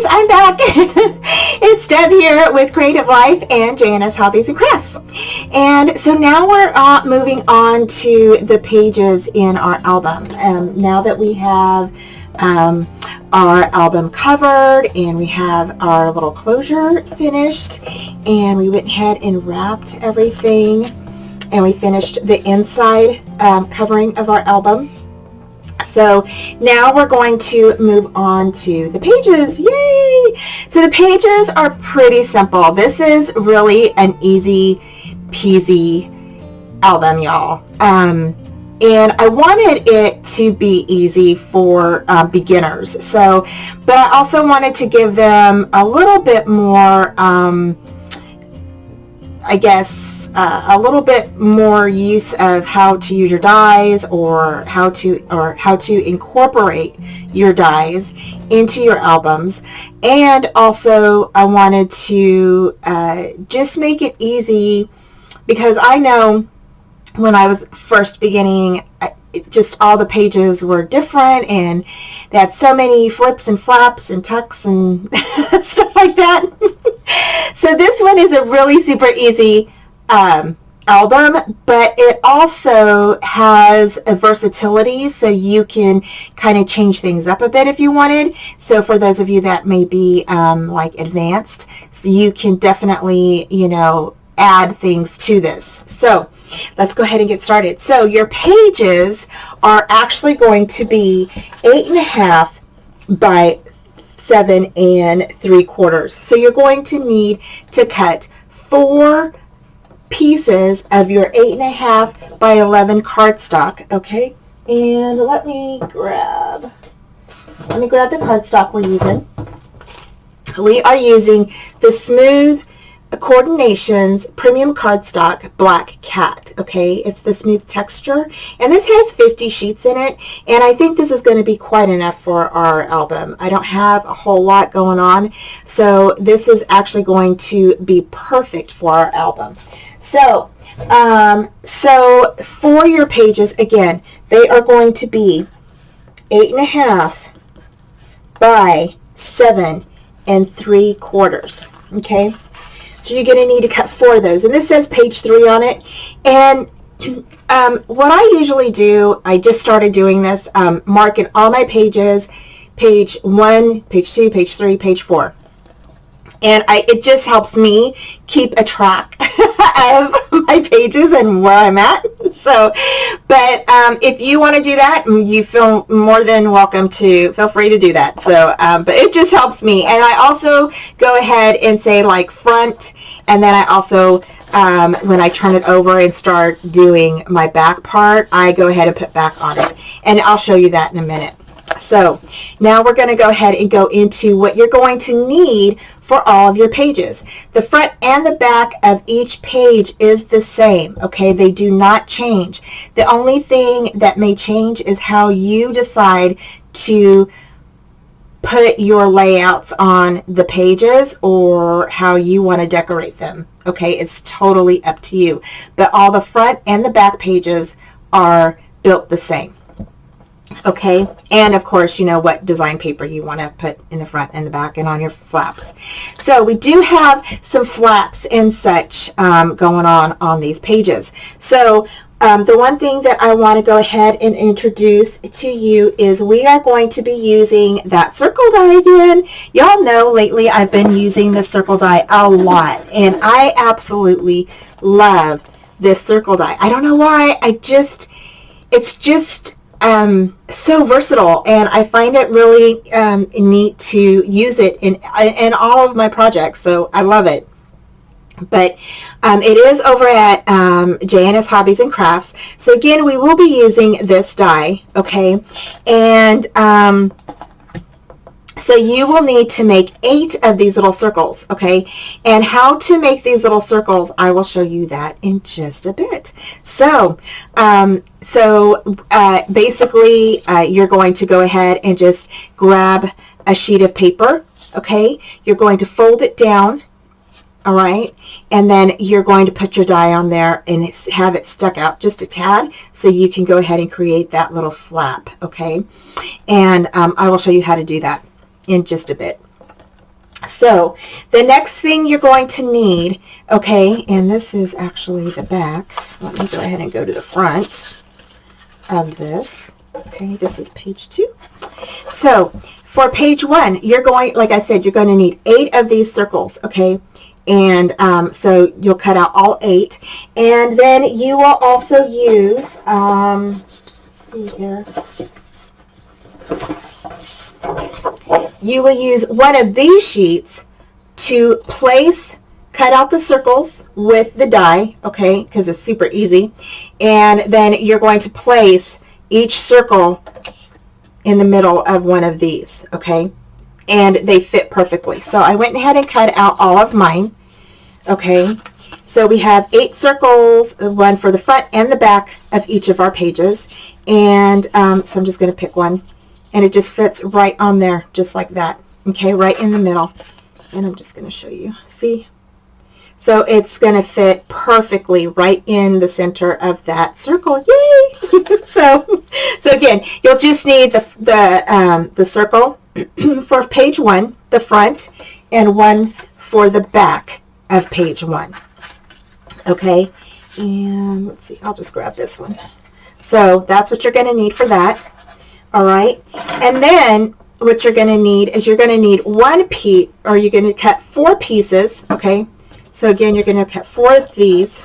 guys, I'm back. It's Deb here with Creative Life and JNS Hobbies and Crafts. And so now we're moving on to the pages in our album. Now that we have our album covered and we have our little closure finished, and we went ahead and wrapped everything, and we finished the inside covering of our album. So now we're going to move on to the pages. Yay! So the pages are pretty simple. This is really an easy peasy album, y'all. And I wanted it to be easy for beginners. So, but I also wanted to give them a little bit more, I guess, a little bit more use of how to use your dies, or how to incorporate your dies into your albums. And also I wanted to just make it easy, because I know when I was first beginning, just all the pages were different and they had so many flips and flaps and tucks and stuff like that. So this one is a really super easy album, but it also has a versatility, so you can kind of change things up a bit if you wanted. So for those of you that may be like advanced, so you can definitely, you know, add things to this. So let's go ahead and get started. So your pages are actually going to be 8.5 by 7 3/4. So you're going to need to cut 4 pieces of your 8.5 by 11 cardstock. Okay, and let me grab the cardstock we're using. We are using the Smooth Coordinations Premium Cardstock Black Cat. Okay, it's the smooth texture, and this has 50 sheets in it, and I think this is going to be quite enough for our album. I don't have a whole lot going on, so this is actually going to be perfect for our album. So so for your pages, again, they are going to be 8.5 by 7 3/4. Okay, so you're going to need to cut 4 of those, and this says page 3 on it. And what I usually do, I just started doing this, marking all my pages, page 1, page 2, page 3, page 4. And it just helps me keep a track of my pages and where I'm at. So, but if you want to do that, you feel more than welcome to, feel free to do that. So, but it just helps me. And I also go ahead and say like front, and then I also, when I turn it over and start doing my back part, I go ahead and put back on it. And I'll show you that in a minute. So now we're going to go ahead and go into what you're going to need for all of your pages. The front and the back of each page is the same. Okay, they do not change. The only thing that may change is how you decide to put your layouts on the pages, or how you want to decorate them. Okay, it's totally up to you. But all the front and the back pages are built the same. Okay, and of course, you know what design paper you want to put in the front and the back and on your flaps. So we do have some flaps and such going on these pages. So the one thing that I want to go ahead and introduce to you is we are going to be using that circle die again. Y'all know lately I've been using the circle die a lot, and I absolutely love this circle die. I don't know why, it's just so versatile, and I find it really neat to use it in all of my projects, so I love it. But it is over at JNS Hobbies and Crafts. So again, we will be using this die, okay? And so you will need to make 8 of these little circles, okay? And how to make these little circles, I will show you that in just a bit. So, basically, you're going to go ahead and just grab a sheet of paper, okay? You're going to fold it down, all right? And then you're going to put your die on there and have it stuck out just a tad, so you can go ahead and create that little flap, okay? And I will show you how to do that in just a bit. So the next thing you're going to need, okay, and this is actually the back. Let me go ahead and go to the front of this. Okay, this is page 2. So for page 1, you're going, like I said, you're going to need 8 of these circles, okay? And so you'll cut out all 8. And then you will also use, let's see here. You will use one of these sheets to place, cut out the circles with the die, okay, because it's super easy. And then you're going to place each circle in the middle of one of these, okay, and they fit perfectly. So I went ahead and cut out all of mine, okay. So we have 8 circles, one for the front and the back of each of our pages, and so I'm just going to pick one, and it just fits right on there, just like that, okay, right in the middle. And I'm just going to show you, see? So it's going to fit perfectly right in the center of that circle. Yay! so again, you'll just need the circle for page 1, the front, and one for the back of page 1. Okay, and let's see, I'll just grab this one. So that's what you're going to need for that. All right, and then what you're going to need is you're going to need one piece, or you're going to cut 4 pieces. Okay. So again, you're going to cut 4 of these.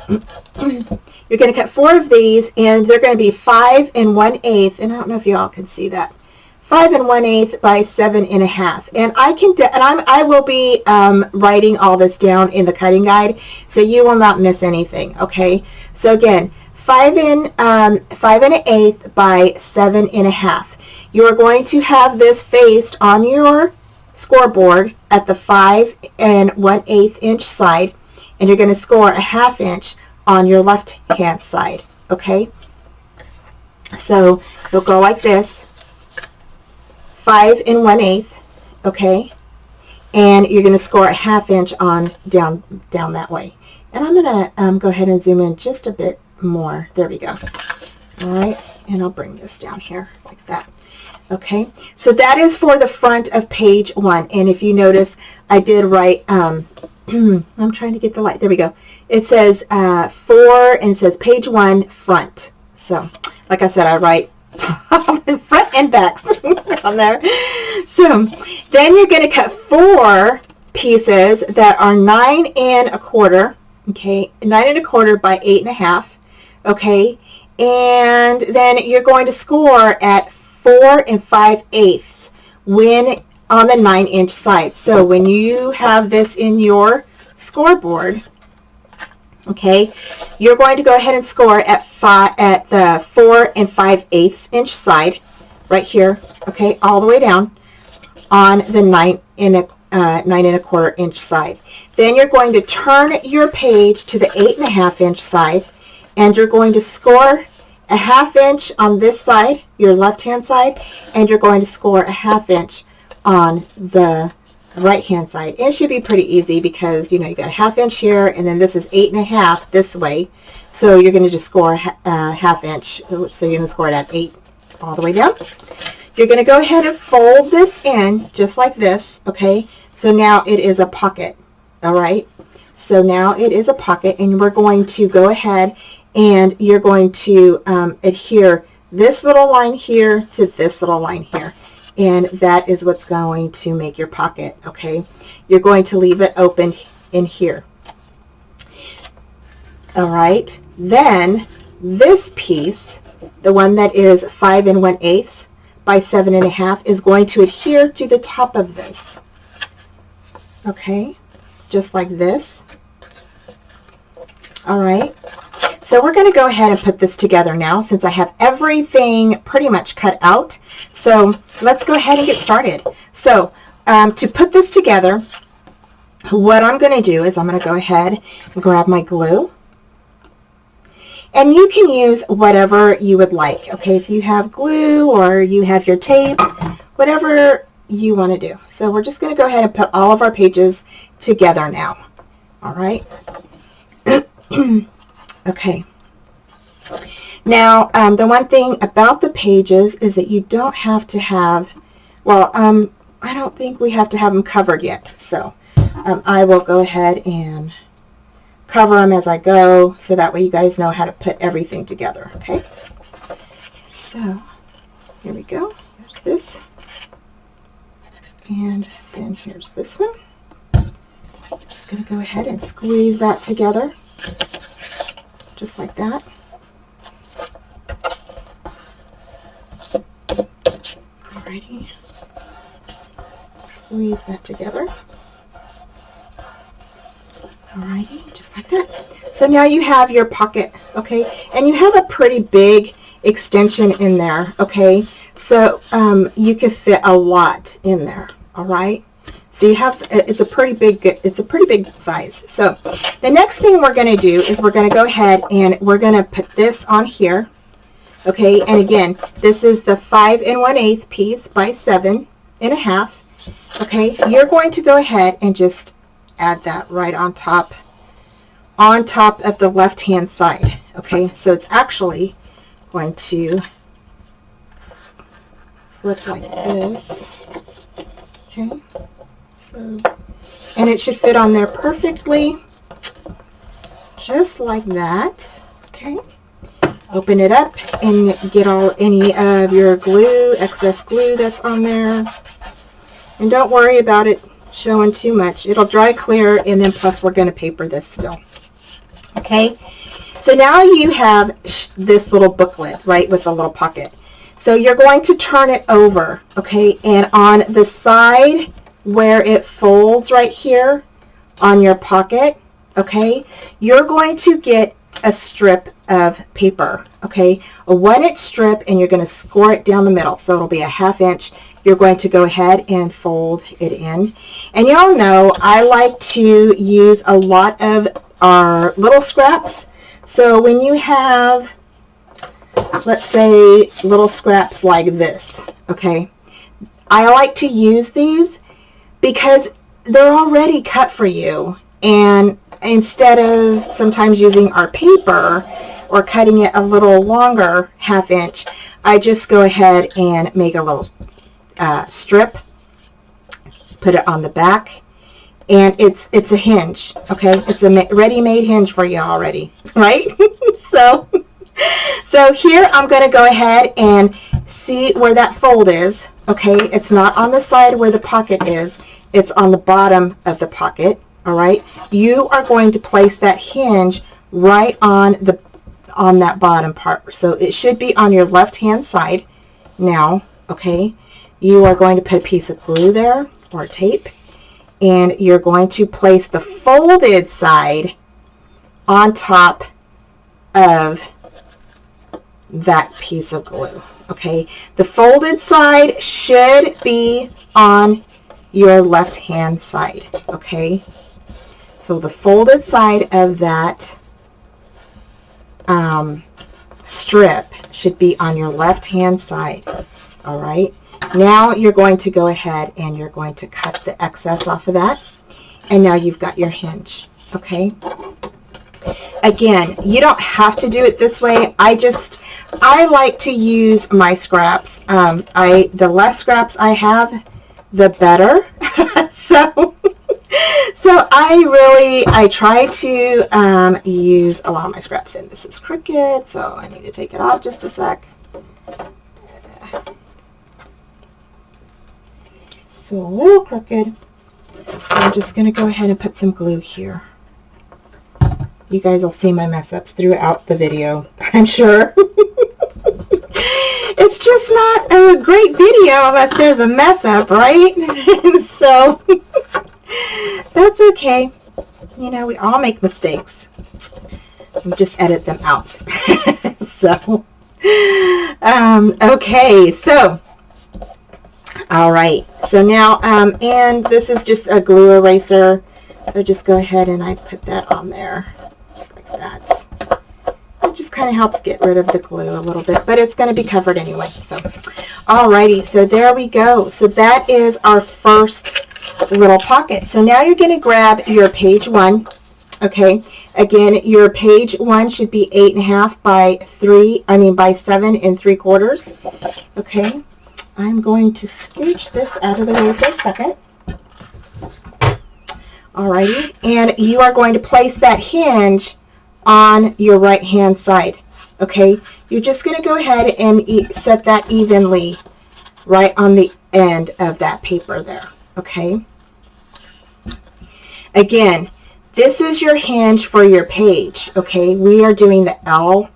You're going to cut 4 of these, and they're going to be 5 1/8, and I don't know if you all can see that. 5 1/8 by 7 1/2. And I will be writing all this down in the cutting guide, so you will not miss anything. Okay. So again, 5 1/8 by 7 1/2. You are going to have this faced on your scoreboard at the 5 1/8 inch side, and you're going to score a 1/2 inch on your left hand side. Okay, so you'll go like this, 5 1/8, okay, and you're going to score a 1/2 inch on down that way. And I'm going to go ahead and zoom in just a bit more. There we go. All right, and I'll bring this down here like that. Okay, so that is for the front of page 1. And if you notice, I did write, I'm trying to get the light. There we go. It says 4, and it says page 1 front. So, like I said, I write front and backs on there. So, then you're going to cut 4 pieces that are 9 1/4. Okay, 9 1/4 by 8 1/2. Okay, and then you're going to score at 4 5/8 when on the 9 inch side. So when you have this in your scoreboard, okay, you're going to go ahead and score at the 4 5/8 inch side right here, okay, all the way down on the 9 1/4 inch side. Then you're going to turn your page to the 8 1/2 inch side, and you're going to score a 1/2 inch on this side, your left hand side, and you're going to score a 1/2 inch on the right hand side. And it should be pretty easy because, you know, you got a 1/2 inch here, and then this is 8 1/2 this way, so you're going to just score a 1/2 inch, so you're going to score it at 8 all the way down. You're going to go ahead and fold this in just like this, okay? So now it is a pocket, all right? So now it is a pocket, and we're going to go ahead and you're going to adhere this little line here to this little line here, and that is what's going to make your pocket. Okay, you're going to leave it open in here. All right, then this piece, the one that is 5 1/8 by 7 1/2, is going to adhere to the top of this. Okay, just like this. All right, so we're going to go ahead and put this together now since I have everything pretty much cut out. So let's go ahead and get started. So to put this together, what I'm going to do is I'm going to go ahead and grab my glue. And you can use whatever you would like. Okay, if you have glue or you have your tape, whatever you want to do. So we're just going to go ahead and put all of our pages together now. All right. Okay. Now, the one thing about the pages is that you don't have to have, well, don't think we have to have them covered yet. So I will go ahead and cover them as I go, so that way you guys know how to put everything together. Okay. So here we go. Here's this. And then here's this one. I'm just going to go ahead and squeeze that together, just like that. Alrighty. Squeeze that together. Alrighty, just like that. So now you have your pocket, okay? And you have a pretty big extension in there, okay? So you can fit a lot in there, all right? So you have, it's a pretty big size. So the next thing we're going to do is we're going to go ahead and we're going to put this on here, okay? And again, this is the 5 1/8 piece by 7 1/2. Okay, you're going to go ahead and just add that right on top of the left hand side. Okay, so it's actually going to look like this. Okay, so, and it should fit on there perfectly, just like that. Okay, open it up and get any of your glue, excess glue that's on there. And don't worry about it showing too much. It'll dry clear, and then plus we're going to paper this still. Okay, so now you have this little booklet, right, with a little pocket. So you're going to turn it over, okay, and on the side where it folds right here on your pocket, okay, you're going to get a strip of paper, okay, a 1-inch strip, and you're going to score it down the middle, so it'll be a 1/2 inch. You're going to go ahead and fold it in. And y'all know I like to use a lot of our little scraps. So when you have, let's say, little scraps like this, okay, I like to use these because they're already cut for you. And instead of sometimes using our paper or cutting it a little longer, 1/2 inch, I just go ahead and make a little strip, put it on the back, and it's a hinge, okay? It's a ready-made hinge for you already, right? so here I'm going to go ahead and see where that fold is, okay? It's not on the side where the pocket is, it's on the bottom of the pocket, all right? You are going to place that hinge right on that bottom part, so it should be on your left hand side now, okay? You are going to put a piece of glue there, or tape, and you're going to place the folded side on top of that piece of glue, okay? The folded side should be on your left hand side, okay? So the folded side of that strip should be on your left hand side, all right? Now you're going to go ahead and you're going to cut the excess off of that, and now you've got your hinge, okay? Again, you don't have to do it this way. I like to use my scraps. The less scraps I have, the better. so I try to use a lot of my scraps in. This is crooked, so I need to take it off just a sec. So a little crooked, so I'm just going to go ahead and put some glue here. You guys will see my mess ups throughout the video, I'm sure. It's just not a great video unless there's a mess up, right? So that's okay. You know, we all make mistakes. We just edit them out. So okay, so all right, so now and this is just a glue eraser, so just go ahead and I put that on there just like that. It just kind of helps get rid of the glue a little bit, but it's going to be covered anyway. So alrighty, so there we go. So that is our first little pocket. So now you're going to grab your page 1, okay? Again, your page 1 should be 8.5 by 7 3/4, okay? I'm going to scooch this out of the way for a second. Alrighty, and you are going to place that hinge on your right hand side. Okay, you're just going to go ahead and set that evenly right on the end of that paper there. Okay, again, this is your hinge for your page. Okay, we are doing the L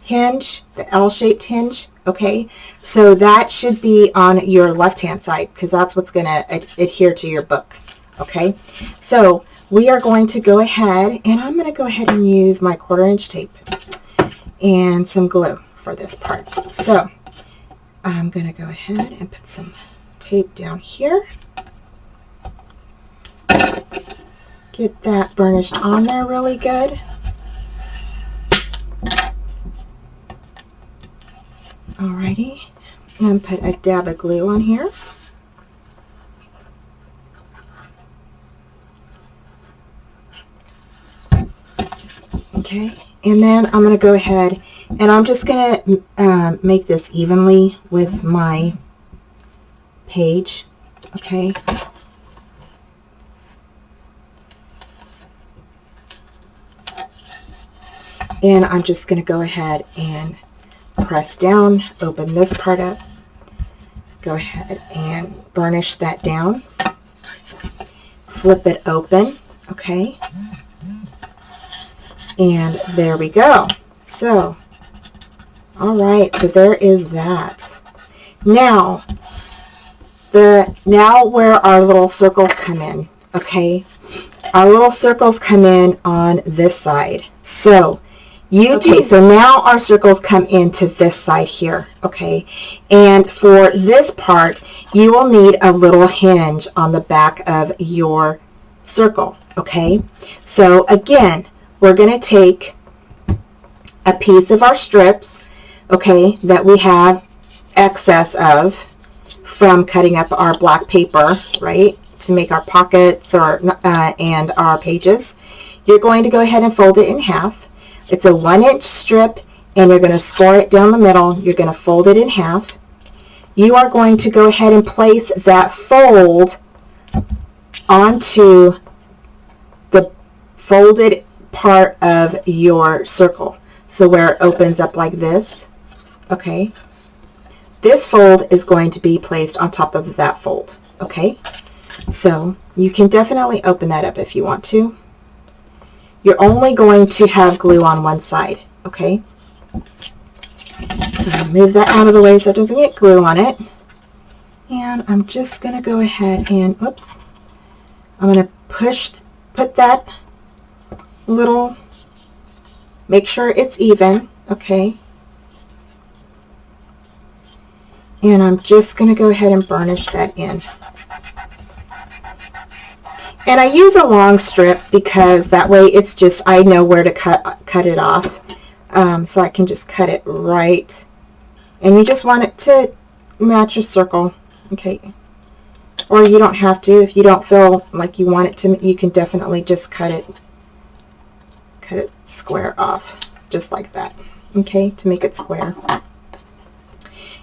hinge, the L-shaped hinge. Okay, so that should be on your left hand side because that's what's going to adhere to your book. Okay, so we are going to go ahead, and I'm going to go ahead and use my 1/4" tape and some glue for this part. So I'm going to go ahead and put some tape down here. Get that burnished on there really good. Alrighty, and put a dab of glue on here. Okay, and then I'm going to go ahead and I'm just going to make this evenly with my page. Okay. And I'm just going to go ahead and press down, open this part up, go ahead and burnish that down, flip it open, okay, and there we go. So, all right, so there is that. Now where our little circles come in, okay, our little circles come in on this side. So so now our circles come into this side here, okay, and for this part you will need a little hinge on the back of your circle, okay. So again, we're going to take a piece of our strips, okay, that we have excess of from cutting up our black paper, right, to make our pockets or and our pages. You're going to go ahead and fold it in half. It's a 1-inch strip, and you're going to score it down the middle. You're going to fold it in half. You are going to go ahead and place that fold onto the folded part of your circle. So where it opens up like this, okay, this fold is going to be placed on top of that fold, okay. So you can definitely open that up if you want to. You're only going to have glue on one side, okay? So I'll move that out of the way so it doesn't get glue on it. And I'm just going to go ahead and, whoops, I'm going to put that little, make sure it's even, okay? And I'm just going to go ahead and burnish that in. And I use a long strip because that way it's just, I know where to cut it off. So I can just cut it right. And you just want it to match your circle, okay? Or you don't have to. If you don't feel like you want it to, you can definitely just cut it square off, just like that, okay, to make it square.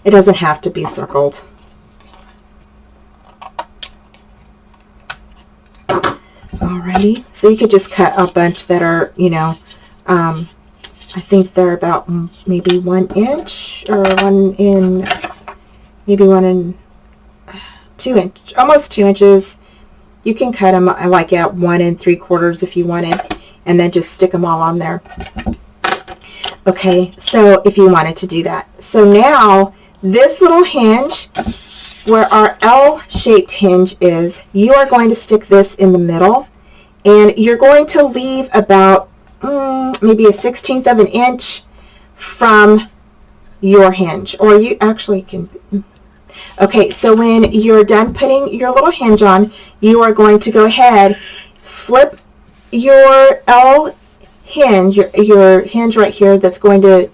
It doesn't have to be circled. Alrighty, so you could just cut a bunch that are, you know, I think they're about maybe 1 inch or maybe 1 and 2 inch, almost 2 inches. You can cut them like at 1 3/4 if you wanted, and then just stick them all on there. Okay, so if you wanted to do that. So now this little hinge, where our L-shaped hinge is, you are going to stick this in the middle, and you're going to leave about maybe a 1/16 of an inch from your hinge, or you actually can. Okay, so when you're done putting your little hinge on, you are going to go ahead, flip your L hinge, your hinge right here that's going to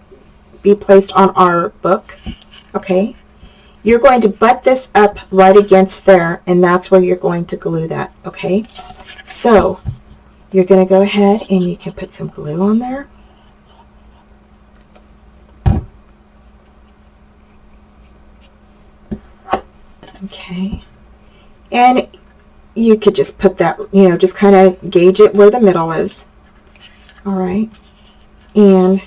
be placed on our book, okay? You're going to butt this up right against there, and that's where you're going to glue that, okay? So you're going to go ahead and you can put some glue on there. Okay. And you could just put that, you know, just kind of gauge it where the middle is. All right. And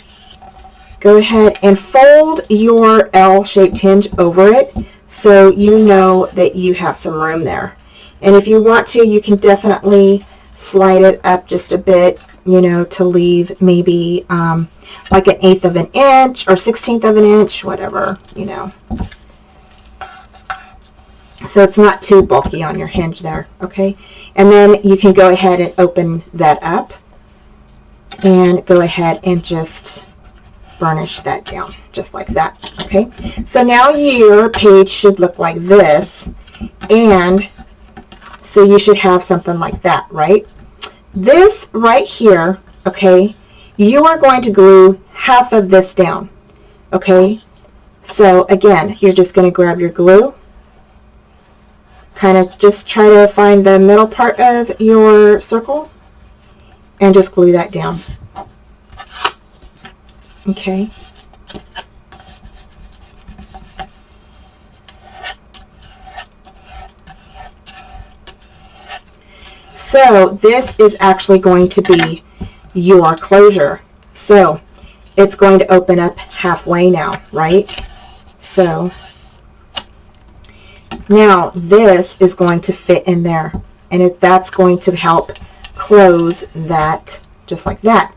go ahead and fold your L-shaped hinge over it so you know that you have some room there. And if you want to, you can definitely slide it up just a bit, you know, to leave maybe like 1/8 of an inch or 1/16 of an inch, whatever, you know. So it's not too bulky on your hinge there, okay? And then you can go ahead and open that up and go ahead and just burnish that down, just like that, okay? So now your page should look like this, and so you should have something like that, right? This right here, okay, you are going to glue half of this down, okay? So again, you're just going to grab your glue, kind of just try to find the middle part of your circle and just glue that down. Okay. So this is actually going to be your closure. So it's going to open up halfway now, right? So now this is going to fit in there, and that's going to help close that just like that.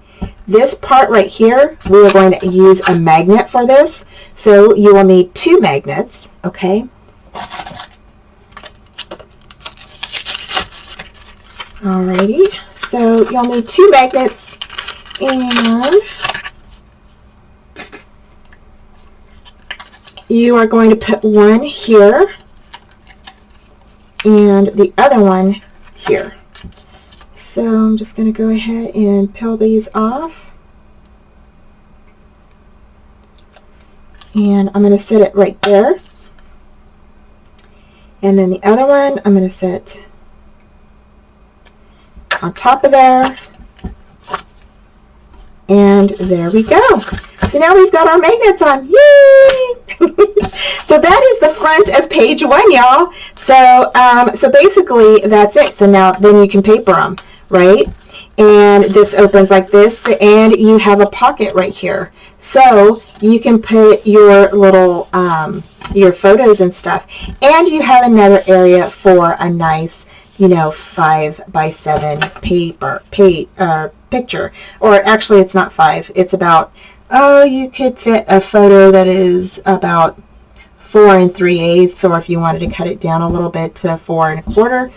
This part right here, we are going to use a magnet for this, so you will need 2 magnets, okay? Alrighty, so you'll need 2 magnets, and you are going to put one here and the other one here. So I'm just going to go ahead and peel these off, and I'm going to set it right there, and then the other one I'm going to set on top of there, and there we go. So now we've got our magnets on. Yay! So that is the front of page 1, y'all. So so basically that's it. So now then you can paper them, right? And this opens like this, and you have a pocket right here. So you can put your little your photos and stuff, and you have another area for a nice, you know, 5x7 picture. Or actually it's not 5, it's about, oh, you could fit a photo that is about 4 3/8, or if you wanted to cut it down a little bit to 4 1/4,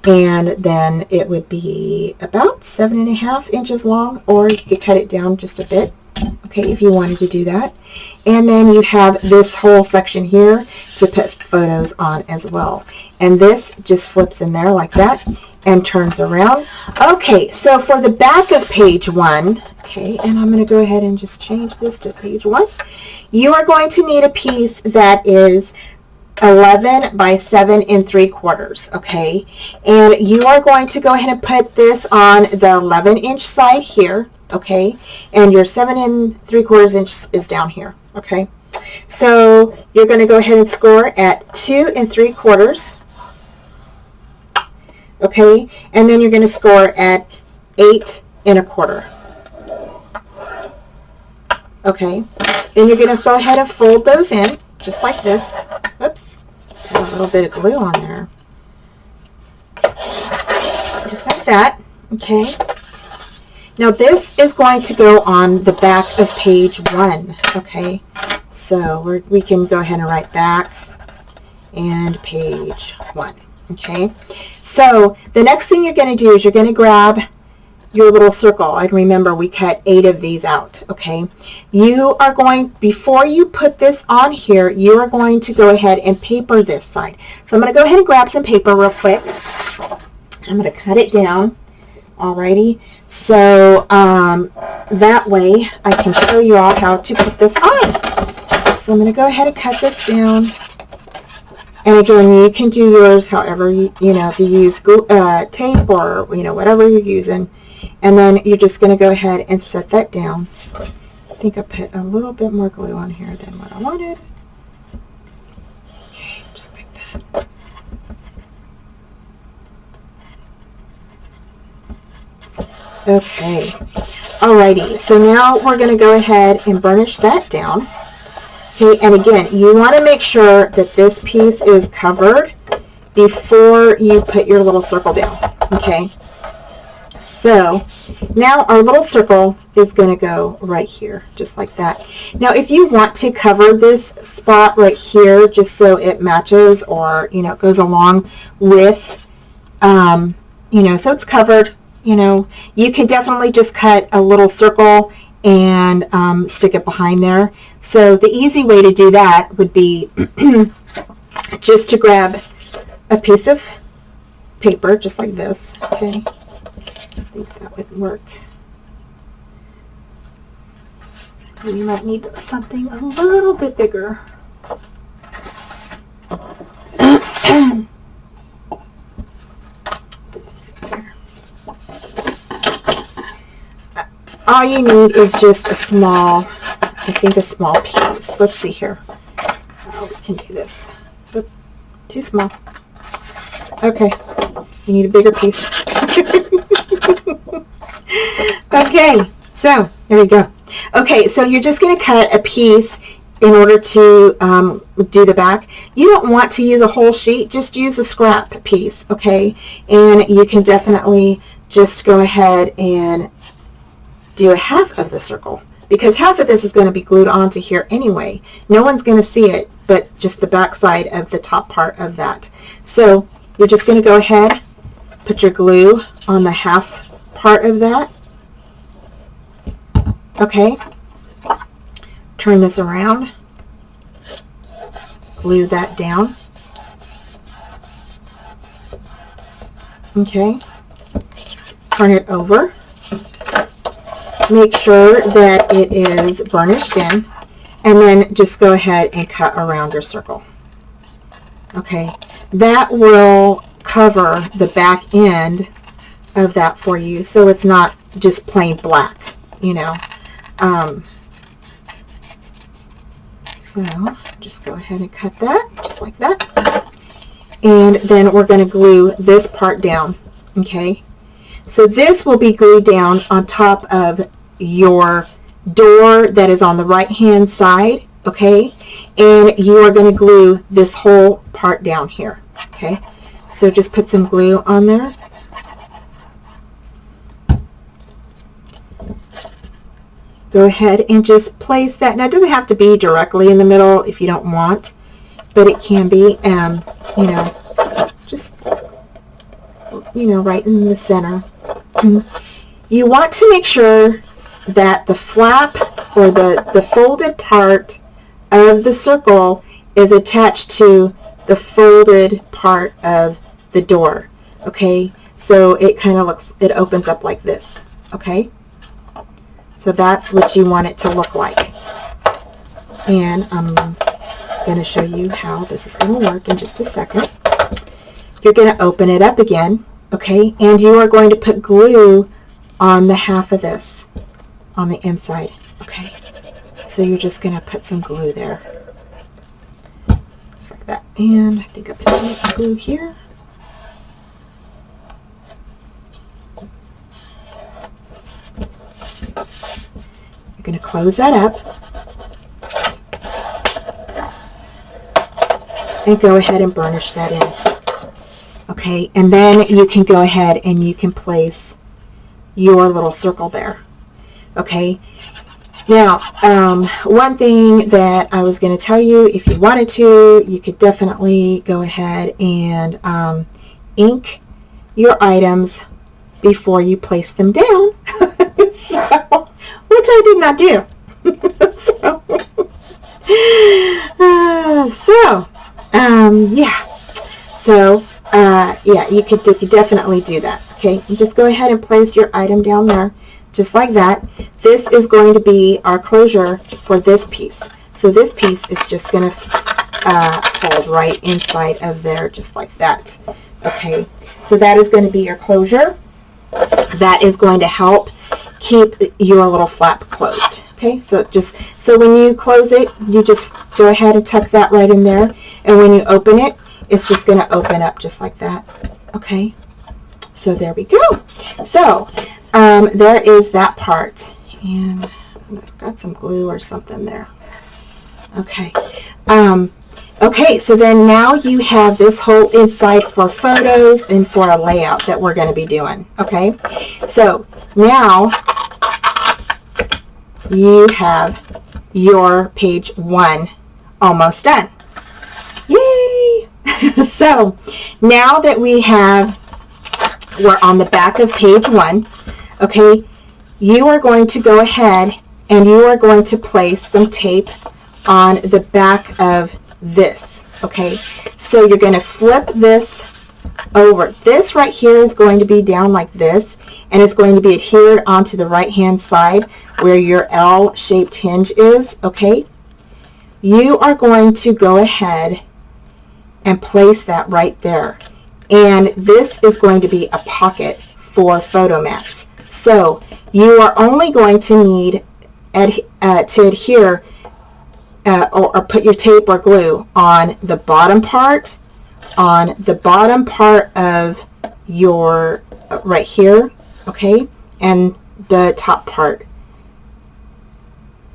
and then it would be about 7.5 inches long, or you could cut it down just a bit, okay, if you wanted to do that. And then you have this whole section here to put photos on as well, and this just flips in there like that and turns around. Okay, so for the back of page 1, okay, and I'm going to go ahead and just change this to page 1, you are going to need a piece that is 11 by 7 3/4, okay, and you are going to go ahead and put this on the 11-inch side here, okay, and your 7 3/4 inch is down here, okay. So you're going to go ahead and score at 2 3/4, okay, and then you're going to score at 8 1/4, okay. Then you're going to go ahead and fold those in just like this. Oops, got a little bit of glue on there. Just like that, okay. Now this is going to go on the back of page 1, okay. So we can go ahead and write back and page 1, okay. So the next thing you're going to do is you're going to grab your little circle. And remember, we cut 8 of these out, okay. You are going, before you put this on here, you are going to go ahead and paper this side. So I'm going to go ahead and grab some paper real quick. I'm going to cut it down. Alrighty, so that way I can show you all how to put this on. So I'm going to go ahead and cut this down. And again, you can do yours however you know, if you use glue, tape, or you know, whatever you're using. And then you're just going to go ahead and set that down. I think I put a little bit more glue on here than what I wanted. Okay, just like Okay, alrighty, so now we're going to go ahead and burnish that down. Okay, and again, you want to make sure that this piece is covered before you put your little circle down. Okay, so now our little circle is going to go right here, just like that. Now, if you want to cover this spot right here, just so it matches, or, you know, goes along with, you know, so it's covered, you know, you can definitely just cut a little circle and stick it behind there. So the easy way to do that would be just to grab a piece of paper, just like this. Okay, I think that would work. So you might need something a little bit bigger. All you need is just a small, I think a small piece. Let's see here. Oh, we can do this. But too small. Okay, you need a bigger piece. Okay, so there we go. Okay, so you're just going to cut a piece in order to do the back. You don't want to use a whole sheet, just use a scrap piece, okay? And you can definitely just go ahead and do a half of the circle, because half of this is going to be glued onto here anyway. No one's going to see it, but just the back side of the top part of that. So you're just going to go ahead, put your glue on the half part of that. Okay, turn this around, glue that down. Okay, turn it over. Make sure that it is burnished in, and then just go ahead and cut around your circle. Okay, that will cover the back end of that for you, so it's not just plain black, you know. So just go ahead and cut that, just like that. And then we're going to glue this part down, okay? So this will be glued down on top of your door that is on the right-hand side, okay? And you are going to glue this whole part down here, okay? So just put some glue on there. Go ahead and just place that. Now, it doesn't have to be directly in the middle if you don't want, but it can be, you know, just, you know, right in the center. You want to make sure that the flap, or the folded part of the circle, is attached to the folded part of the door, okay? So it kind of looks, it opens up like this, okay? So that's what you want it to look like. And I'm going to show you how this is going to work in just a second. You're going to open it up again, okay? And you are going to put glue on the half of this, on the inside, okay? So you're just going to put some glue there, just like that. And I think I put some glue here. You're going to close that up and go ahead and burnish that in. Okay, and then you can go ahead and you can place your little circle there. Okay, now one thing that I was going to tell you, if you wanted to, you could definitely go ahead and ink your items before you place them down. Which I did not do. Yeah, you could definitely do that. Okay, and just go ahead and place your item down there, just like that. This is going to be our closure for this piece. So this piece is just going to fold right inside of there, just like that. Okay, so that is going to be your closure. That is going to help keep your little flap closed. Okay, so when you close it, you just go ahead and tuck that right in there, and when you open it, it's just going to open up just like that. Okay, so there we go. So there is that part, and I've got some glue or something there. Okay. Okay, so then now you have this whole inside for photos and for a layout that we're going to be doing. Okay, so now you have your page 1 almost done. Yay! So now that we're on the back of page 1, okay, you are going to go ahead and you are going to place some tape on the back of this. Okay, so you're going to flip this over. This right here is going to be down like this, and it's going to be adhered onto the right hand side where your L-shaped hinge is. Okay, you are going to go ahead and place that right there, and this is going to be a pocket for photo mats. So you are only going to need to adhere or put your tape or glue on the bottom part, of your right here, okay, and the top part.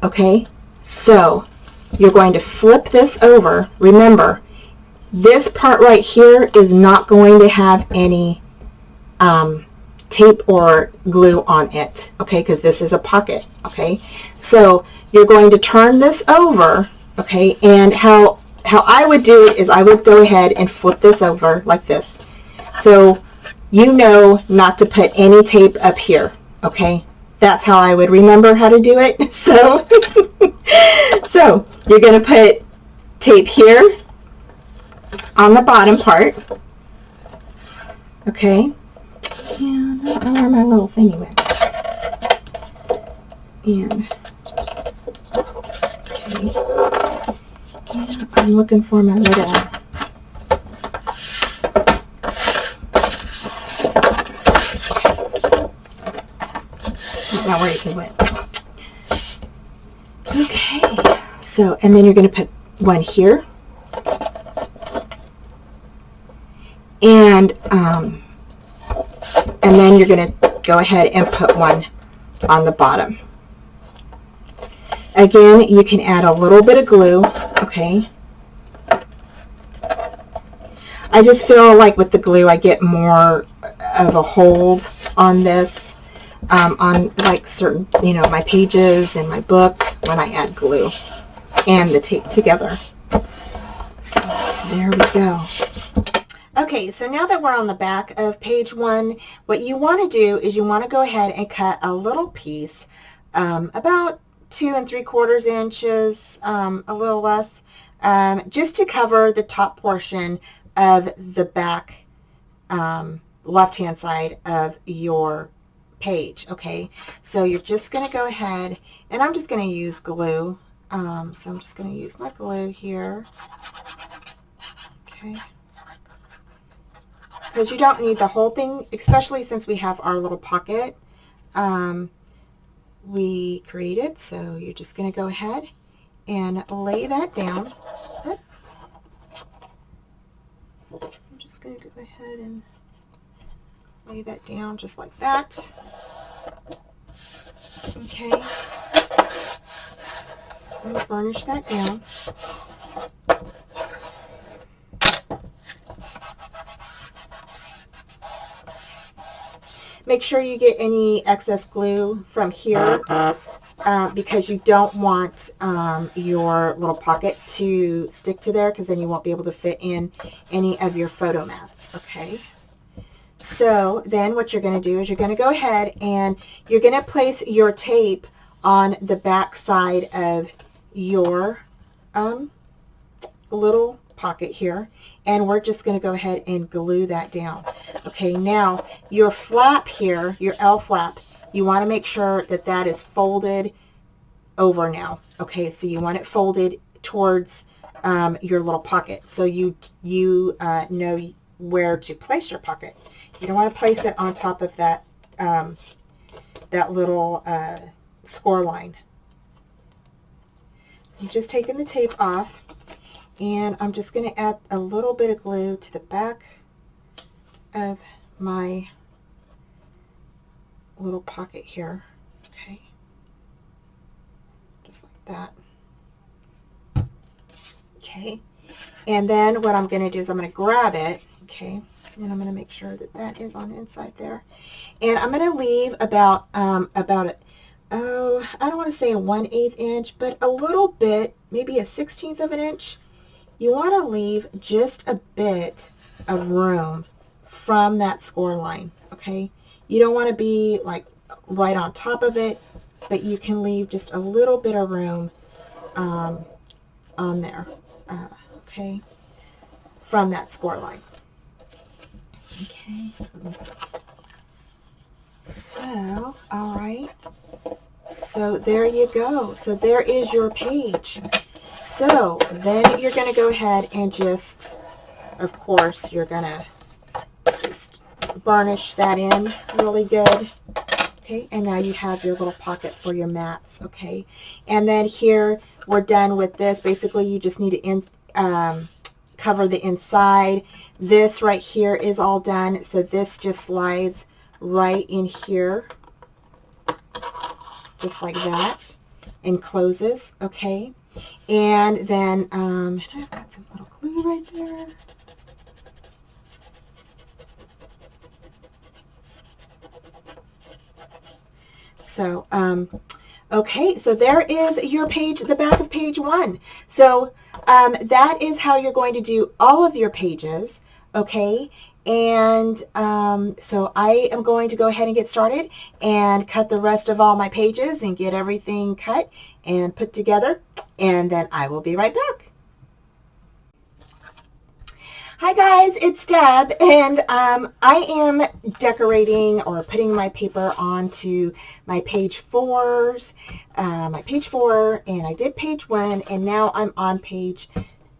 Okay, so you're going to flip this over. Remember, this part right here is not going to have any tape or glue on it, okay, because this is a pocket. Okay, so you're going to turn this over, okay, and how I would do it is I would go ahead and flip this over like this, so you know not to put any tape up here. Okay, that's how I would remember how to do it. So so you're going to put tape here on the bottom part, okay, and I don't know where my little thingy went, and okay, and I'm looking for my little not where it went. Okay, so and then you're going to put one here, and then you're going to go ahead and put one on the bottom. Again, you can add a little bit of glue. Okay, I just feel like with the glue I get more of a hold on this, on like certain, you know, my pages and my book when I add glue and the tape together. So there we go. Okay, so now that we're on the back of page 1, what you want to do is you want to go ahead and cut a little piece, about 2 3/4 inches, a little less, just to cover the top portion of the back left-hand side of your page. Okay, so you're just going to go ahead, and I'm just going to use glue. So I'm just going to use my glue here. Okay, because you don't need the whole thing, especially since we have our little pocket we created. So you're just going to go ahead and lay that down. I'm just going to go ahead and lay that down just like that. Okay, I'm going to burnish that down. Make sure you get any excess glue from here, because you don't want your little pocket to stick to there, because then you won't be able to fit in any of your photo mats. Okay, so then what you're going to do is you're going to go ahead and you're going to place your tape on the back side of your little pocket here, and we're just going to go ahead and glue that down. Okay, now your flap here, your L flap, you want to make sure that that is folded over now. Okay, so you want it folded towards your little pocket, so you know where to place your pocket. You don't want to place it on top of that that little score line. So you're just taking the tape off, And I'm just going to add a little bit of glue to the back of my little pocket here. Okay, just like that. Okay, and then what I'm going to do is I'm going to grab it, okay, and I'm going to make sure that that is on the inside there, and I'm going to leave about I don't want to say a 1/8 inch, but a little bit, maybe a 1/16 of an inch. You want to leave just a bit of room from that score line, okay? You don't want to be like right on top of it, but you can leave just a little bit of room on there, okay, from that score line. Okay, let me see. So, all right. So there you go. So there is your page. So then you're going to go ahead and just, of course, you're going to just burnish that in really good. Okay, and now you have your little pocket for your mats. Okay, and then here we're done with this. Basically, you just need to cover the inside. This right here is all done, so this just slides right in here, just like that, and closes. Okay, and then I've got some little glue right there. So, okay, so there is your page, the back of page 1. So that is how you're going to do all of your pages, okay? And so I am going to go ahead and get started and cut the rest of all my pages and get everything cut and put together, and then I will be right back. Hi guys, it's Deb, and I am decorating or putting my paper onto my page 4s, and I did page 1, and now I'm on page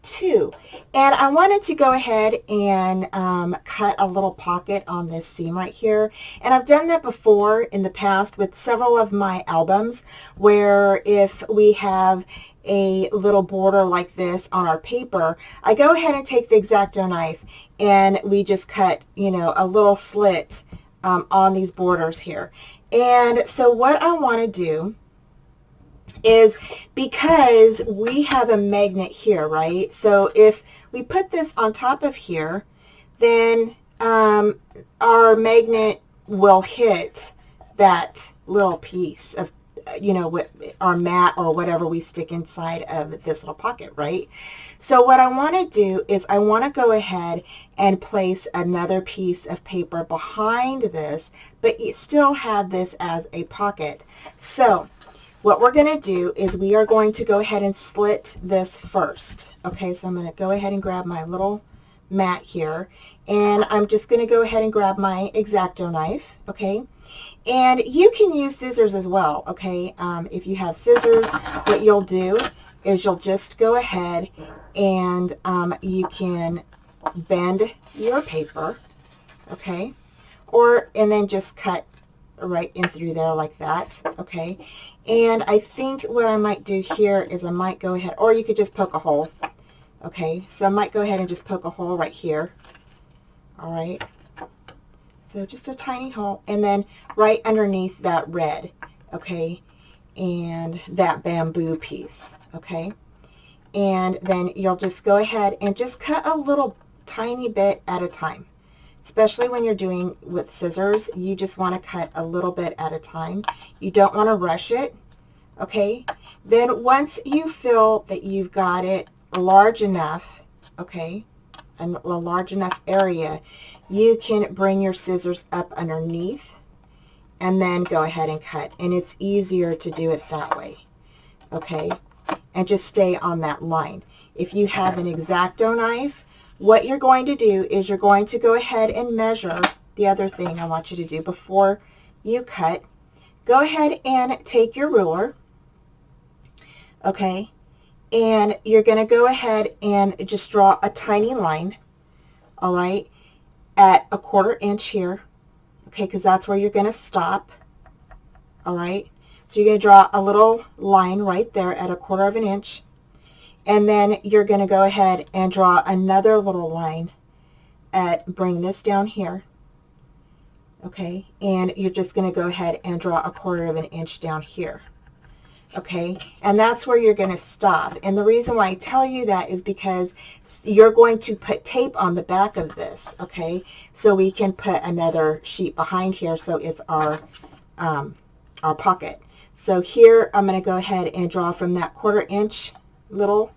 2. And I wanted to go ahead and cut a little pocket on this seam right here, and I've done that before in the past with several of my albums, where if we have a little border like this on our paper, I go ahead and take the X-Acto knife and we just cut, you know, a little slit on these borders here. And so what I want to do is, because we have a magnet here, right? So if we put this on top of here, then our magnet will hit that little piece of, you know, with our mat or whatever we stick inside of this little pocket, right? So what I want to do is I want to go ahead and place another piece of paper behind this, but you still have this as a pocket. So what we're going to do is we are going to go ahead and slit this first. Okay, so I'm going to go ahead and grab my little mat here, and I'm just going to go ahead and grab my X-Acto knife, okay? And you can use scissors as well, okay? If you have scissors, what you'll do is you'll just go ahead and you can bend your paper, okay? And then just cut right in through there like that, okay? And I think what I might do here is I might go ahead, or you could just poke a hole, okay? So I might go ahead and just poke a hole right here, all right? So just a tiny hole, and then right underneath that red, okay, and that bamboo piece, okay? And then you'll just go ahead and just cut a little tiny bit at a time. Especially when you're doing with scissors, you just want to cut a little bit at a time. You don't want to rush it, okay? Then once you feel that you've got it large enough, okay, a large enough area, you can bring your scissors up underneath and then go ahead and cut. And it's easier to do it that way, okay? And just stay on that line. If you have an X-Acto knife, what you're going to do is you're going to go ahead and measure. The other thing I want you to do before you cut, go ahead and take your ruler, okay, and you're going to go ahead and just draw a tiny line, all right, at 1/4 inch here, okay, because that's where you're going to stop, all right. So you're going to draw a little line right there at 1/4 inch, And then you're going to go ahead and draw another little line bring this down here. Okay, and you're just going to go ahead and draw 1/4 of an inch down here. Okay, and that's where you're going to stop. And the reason why I tell you that is because you're going to put tape on the back of this. Okay, so we can put another sheet behind here, so it's our pocket. So here I'm going to go ahead and draw from that 1/4 inch little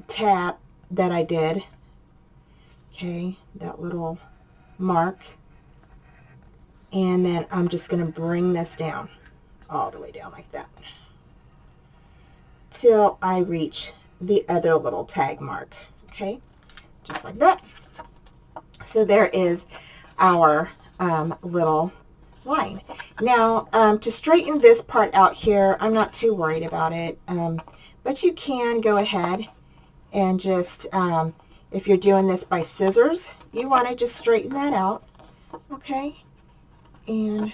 tab that I did. Okay, that little mark, and then I'm just going to bring this down all the way down like that till I reach the other little tag mark. Okay, just like that. So there is our little line. Now to straighten this part out here, I'm not too worried about it, but you can go ahead and just if you're doing this by scissors, you want to just straighten that out. Okay, and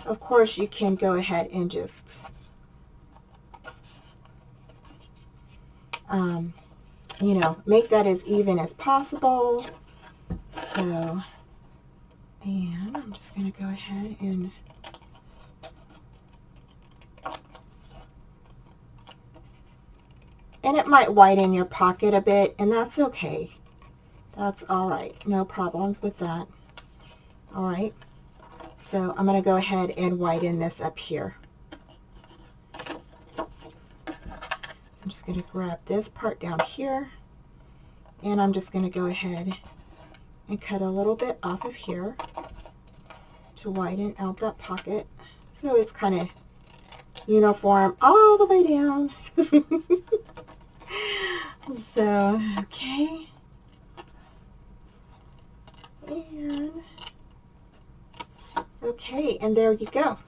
of course you can go ahead and just you know, make that as even as possible. So, and I'm just going to go ahead and it might widen your pocket a bit, and that's okay. That's all right. No problems with that. All right. So I'm going to go ahead and widen this up here. I'm just going to grab this part down here, and I'm just going to go ahead and cut a little bit off of here to widen out that pocket so it's kind of uniform all the way down. So, okay. And okay, and there you go.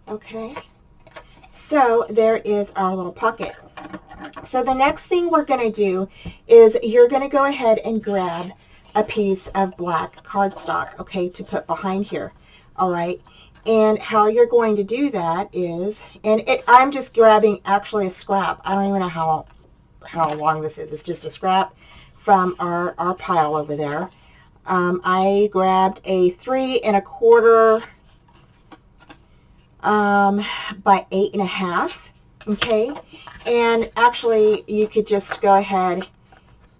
Okay, so there is our little pocket. So the next thing we're going to do is you're going to go ahead and grab a piece of black cardstock, okay, to put behind here. All right, and how you're going to do that is, and I'm just grabbing actually a scrap. I don't even know how long this is. It's just a scrap from our pile over there. I grabbed a 3 1/4 by 8 1/2. Okay, and actually you could just go ahead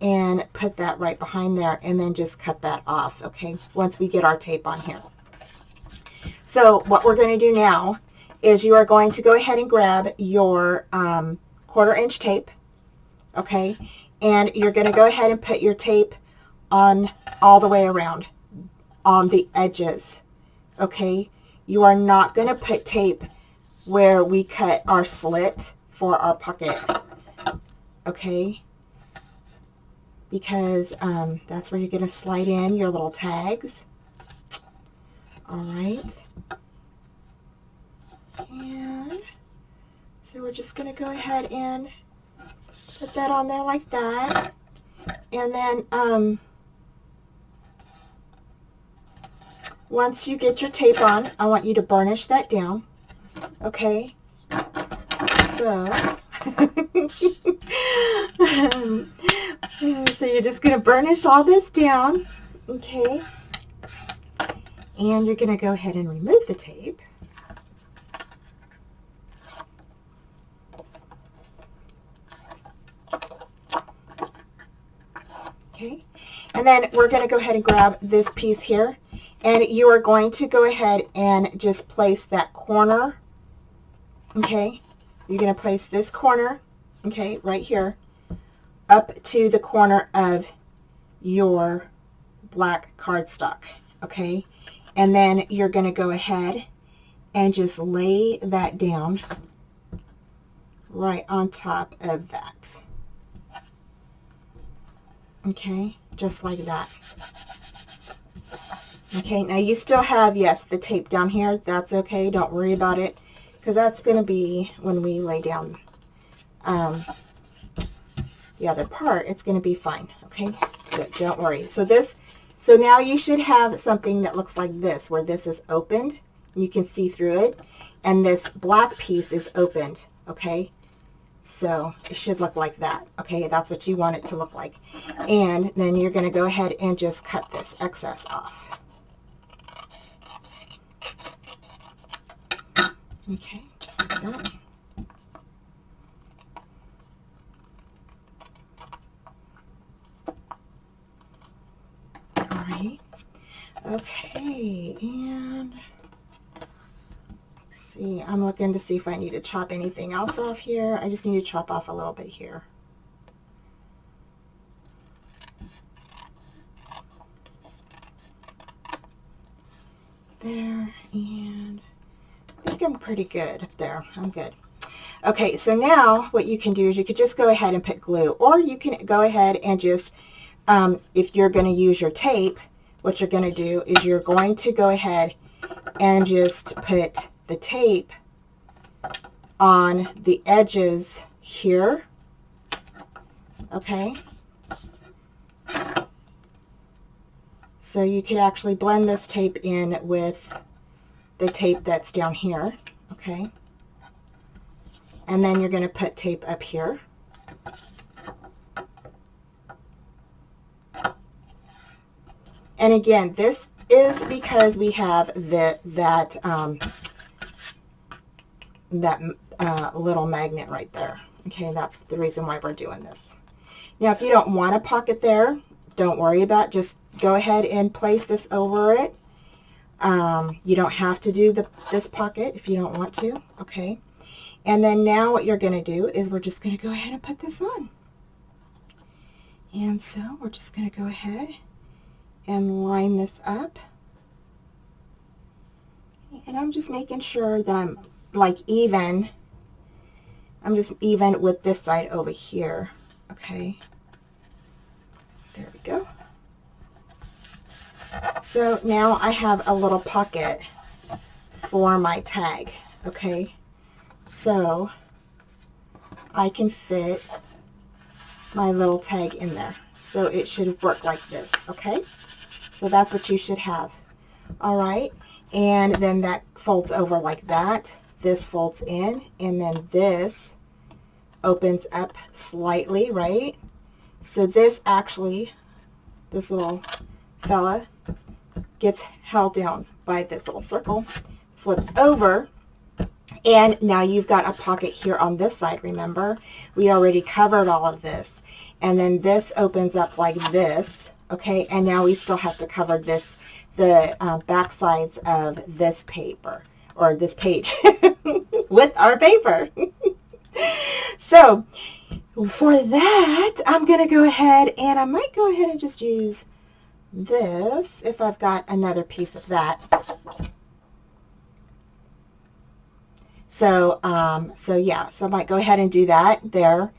and put that right behind there and then just cut that off. Okay, once we get our tape on here. So what we're going to do now is you are going to go ahead and grab your 1/4 inch tape. Okay, and you're going to go ahead and put your tape on all the way around on the edges. Okay, you are not going to put tape where we cut our slit for our pocket. Okay, because that's where you're going to slide in your little tags. All right, and so we're just going to go ahead and put that on there like that. And then once you get your tape on, I want you to burnish that down. Okay, so so you're just going to burnish all this down. Okay, and you're going to go ahead and remove the tape. Okay, and then we're going to go ahead and grab this piece here, and you are going to go ahead and just place that corner. Okay, you're going to place this corner, okay, right here, up to the corner of your black cardstock. Okay, and then you're going to go ahead and just lay that down right on top of that. Okay, just like that. Okay, now you still have, yes, the tape down here. That's okay. Don't worry about it, because that's going to be when we lay down the other part. It's going to be fine. Okay, good. Don't worry. So now you should have something that looks like this, where this is opened. You can see through it, and this black piece is opened. okay? So it should look like that, okay? That's what you want it to look like. And then you're going to go ahead and just cut this excess off. Okay, just like that. All right. Okay, and let's see, I'm looking to see if I need to chop anything else off here. I just need to chop off a little bit here. There, and I think I'm pretty good up there. I'm good. Okay, so now what you can do is you could just go ahead and put glue, or you can go ahead and just, if you're going to use your tape, what you're going to do is you're going to go ahead and just put the tape on the edges here, okay? So you could actually blend this tape in with the tape that's down here, okay? And then you're going to put tape up here. And again, this is because we have that little magnet right there. Okay, that's the reason why we're doing this. Now, if you don't want a pocket there, don't worry about it. Just go ahead and place this over it. You don't have to do this pocket if you don't want to, okay? And then now what you're going to do is we're just going to go ahead and put this on. And so we're just going to go ahead and line this up. And I'm just making sure that I'm like even. I'm just even with this side over here, okay? There we go. So now I have a little pocket for my tag, okay? So I can fit my little tag in there. So it should work like this, okay? So that's what you should have. All right, and then that folds over like that. This folds in, and then this opens up slightly, right? So this actually, this little fella gets held down by this little circle, flips over, and now you've got a pocket here on this side. Remember, we already covered all of this. And then this opens up like this, okay? And now we still have to cover this, the back sides of this paper, or this page, with our paper. So for that, I'm going to go ahead, and I might go ahead and just use this if I've got another piece of that. So, yeah, so I might go ahead and do that there.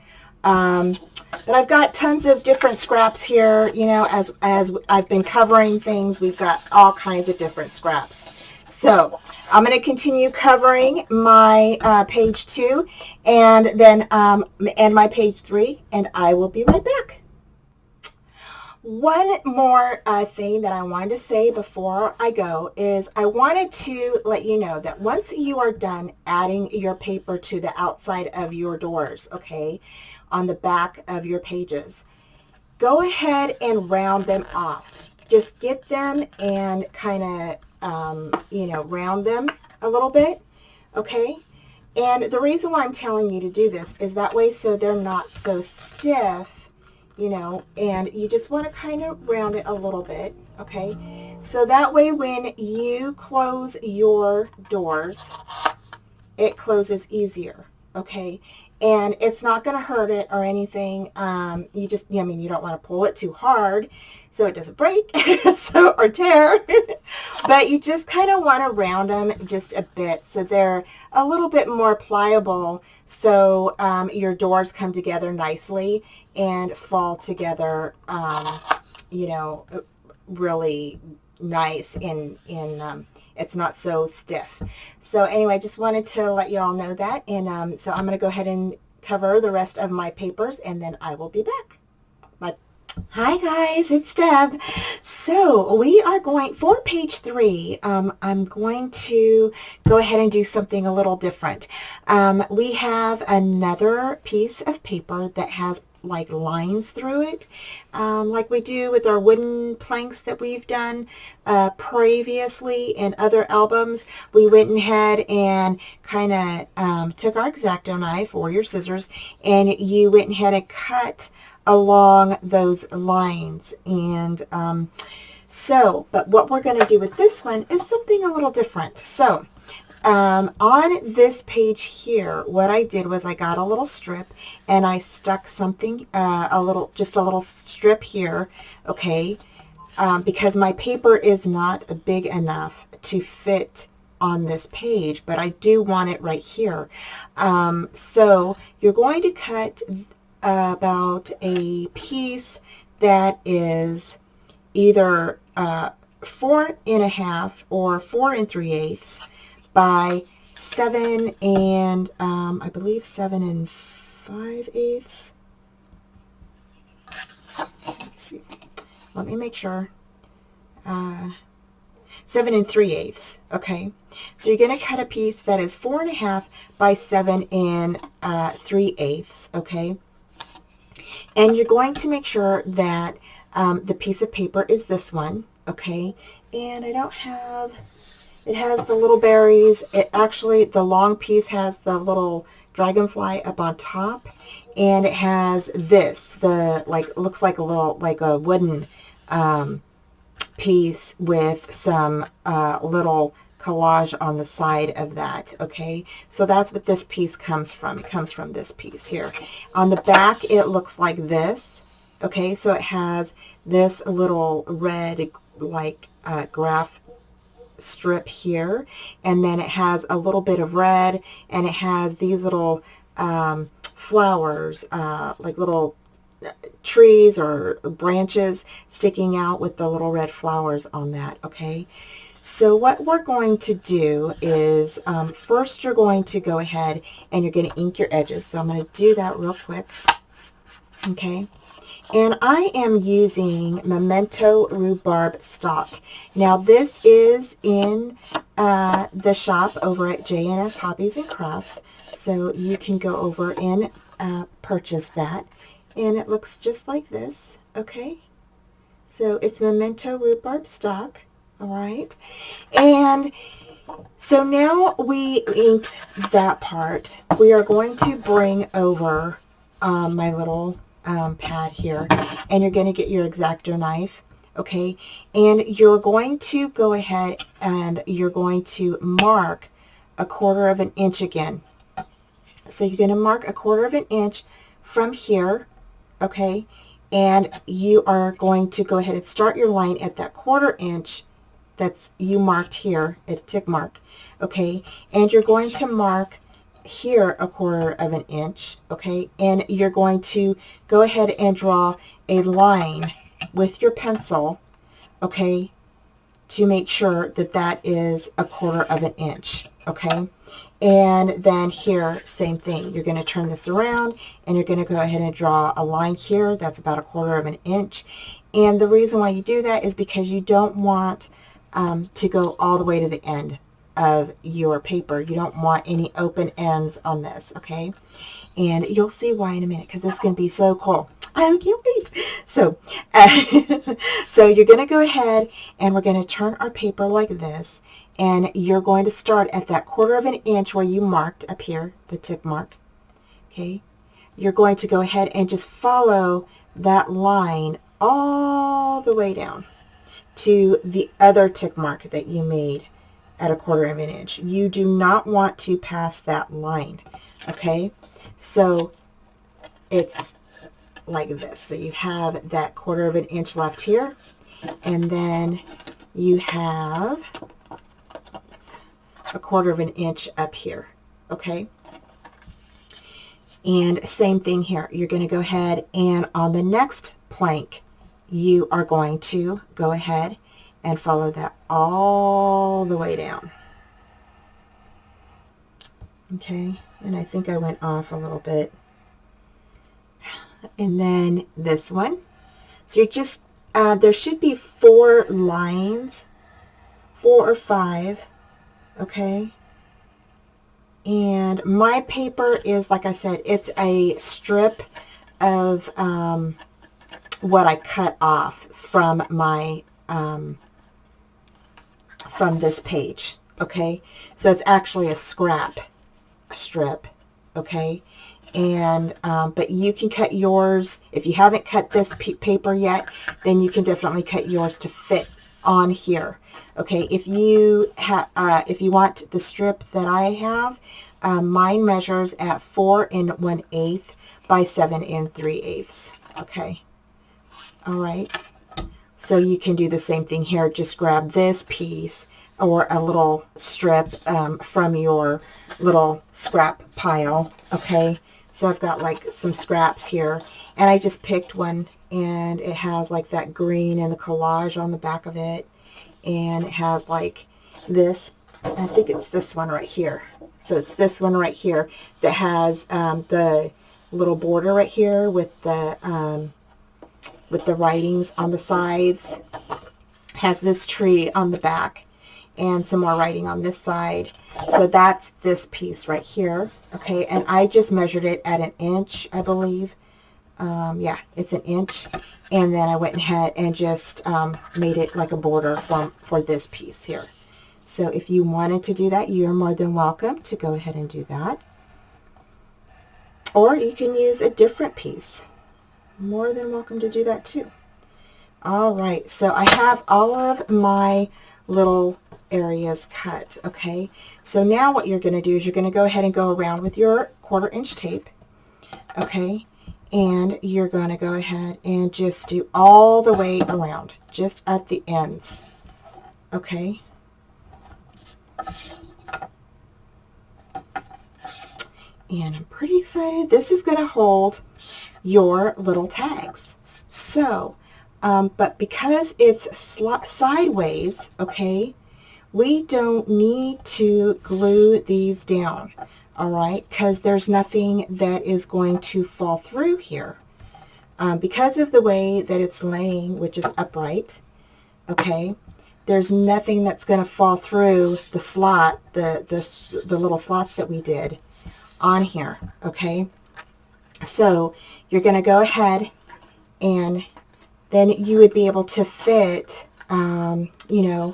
But I've got tons of different scraps here, you know, as I've been covering things, we've got all kinds of different scraps. So I'm going to continue covering my page 2 and then and my page 3, and I will be right back. One more thing that I wanted to say before I go is I wanted to let you know that once you are done adding your paper to the outside of your doors, okay, on the back of your pages, go ahead and round them off. Just get them and kind of, you know, round them a little bit, okay? And the reason why I'm telling you to do this is that way so they're not so stiff, you know, and you just want to kind of round it a little bit, okay? So that way when you close your doors, it closes easier, okay? And it's not going to hurt it or anything. You just, I mean, you don't want to pull it too hard so it doesn't break or tear. But you just kind of want to round them just a bit so they're a little bit more pliable, so your doors come together nicely and fall together, you know, really nice in it's not so stiff. So anyway, just wanted to let you all know that, and so I'm going to go ahead and cover the rest of my papers, and then I will be back. Hi guys, it's Deb. So we are going for page 3. I'm going to go ahead and do something a little different. We have another piece of paper that has like lines through it, like we do with our wooden planks that we've done previously in other albums. We went ahead and kind of took our X-Acto knife or your scissors, and you went ahead and cut along those lines. And but what we're going to do with this one is something a little different. So on this page here, what I did was I got a little strip and I stuck something, just a little strip here, okay, because my paper is not big enough to fit on this page, but I do want it right here. So you're going to cut about a piece that is either 4.5 or 4 3/8 by 7 and I believe 7 5/8. Let's see. Let me make sure. 7 3/8. Okay. So you're going to cut a piece that is 4.5 by 7 3/8. Okay. And you're going to make sure that the piece of paper is this one, okay? And I don't have, it has the little berries. It actually, the long piece has the little dragonfly up on top, and it has this, the, like, looks like a little, like a wooden piece with some little collage on the side of that, okay? So that's what this piece comes from. It comes from this piece here. On the back, it looks like this, okay? So it has this little red, like, graph strip here, and then it has a little bit of red, and it has these little flowers, like little trees or branches sticking out with the little red flowers on that, okay? So what we're going to do is first you're going to go ahead and you're going to ink your edges. So I'm going to do that real quick. Okay. And I am using Momento Rhubarb Stalk. Now this is in the shop over at J&S Hobbies and Crafts. So you can go over and purchase that. And it looks just like this. Okay. So it's Momento Rhubarb Stalk. All right, and so now we inked that part. We are going to bring over my little pad here, and you're going to get your X-Acto knife, okay, and you're going to go ahead and you're going to mark 1/4 of an inch again. So you're going to mark 1/4 of an inch from here, okay, and you are going to go ahead and start your line at that 1/4 inch that's you marked here at a tick mark, okay, and you're going to mark here 1/4 of an inch, okay, and you're going to go ahead and draw a line with your pencil, okay, to make sure that that is 1/4 of an inch, okay, and then here, same thing, you're going to turn this around and you're going to go ahead and draw a line here that's about 1/4 of an inch, and the reason why you do that is because you don't want to go all the way to the end of your paper. You don't want any open ends on this, okay? And you'll see why in a minute, because this is going to be so cool. I can't wait. So, so you're going to go ahead and we're going to turn our paper like this, and you're going to start at that 1/4 of an inch where you marked up here, the tick mark, okay? You're going to go ahead and just follow that line all the way down to the other tick mark that you made at 1/4 of an inch. You do not want to pass that line, okay? So it's like this. So you have that 1/4 of an inch left here, and then you have 1/4 of an inch up here, okay? And same thing here. You're going to go ahead and on the next plank, you are going to go ahead and follow that all the way down. Okay, and I think I went off a little bit. And then this one. So you're just, there should be 4 lines, 4 or 5, okay? And my paper is, like I said, it's a strip of what I cut off from my, from this page, okay? So it's actually a strip, okay? And but you can cut yours. If you haven't cut this paper yet, then you can definitely cut yours to fit on here, okay? If you have if you want the strip that I have, mine measures at 4 1/8 by 7 3/8, okay? All right, so you can do the same thing here. Just grab this piece or a little strip from your little scrap pile, okay? So I've got like some scraps here, and I just picked one, and it has like that green and the collage on the back of it, and it has like this, I think it's this one right here. So it's this one right here that has the little border right here with the writings on the sides, has this tree on the back, and some more writing on this side. So that's this piece right here, okay? And I just measured it at 1 inch, I believe. Yeah, it's 1 inch. And then I went ahead and just made it like a border for this piece here. So if you wanted to do that, you're more than welcome to go ahead and do that. Or you can use a different piece. More than welcome to do that too. All right, so I have all of my little areas cut, okay? So now what you're going to do is you're going to go ahead and go around with your 1/4 inch tape, okay? And you're going to go ahead and just do all the way around, just at the ends, okay? And I'm pretty excited. This is going to hold your little tags. So, but because it's sideways, okay, we don't need to glue these down, all right, because there's nothing that is going to fall through here. Because of the way that it's laying, which is upright, okay, there's nothing that's going to fall through the slot, the little slots that we did on here, okay? So you're going to go ahead, and then you would be able to fit, you know,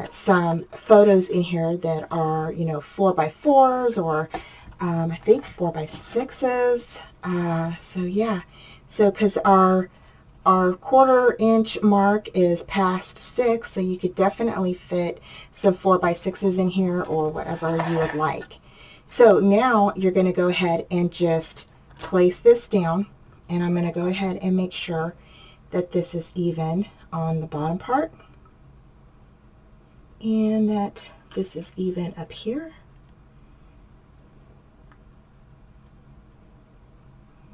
some photos in here that are, you know, 4x4s, or I think 4x6s. So yeah, so because our 1/4 inch mark is past 6, so you could definitely fit some 4x6s in here, or whatever you would like. So now you're going to go ahead and just place this down, and I'm going to go ahead and make sure that this is even on the bottom part, and that this is even up here.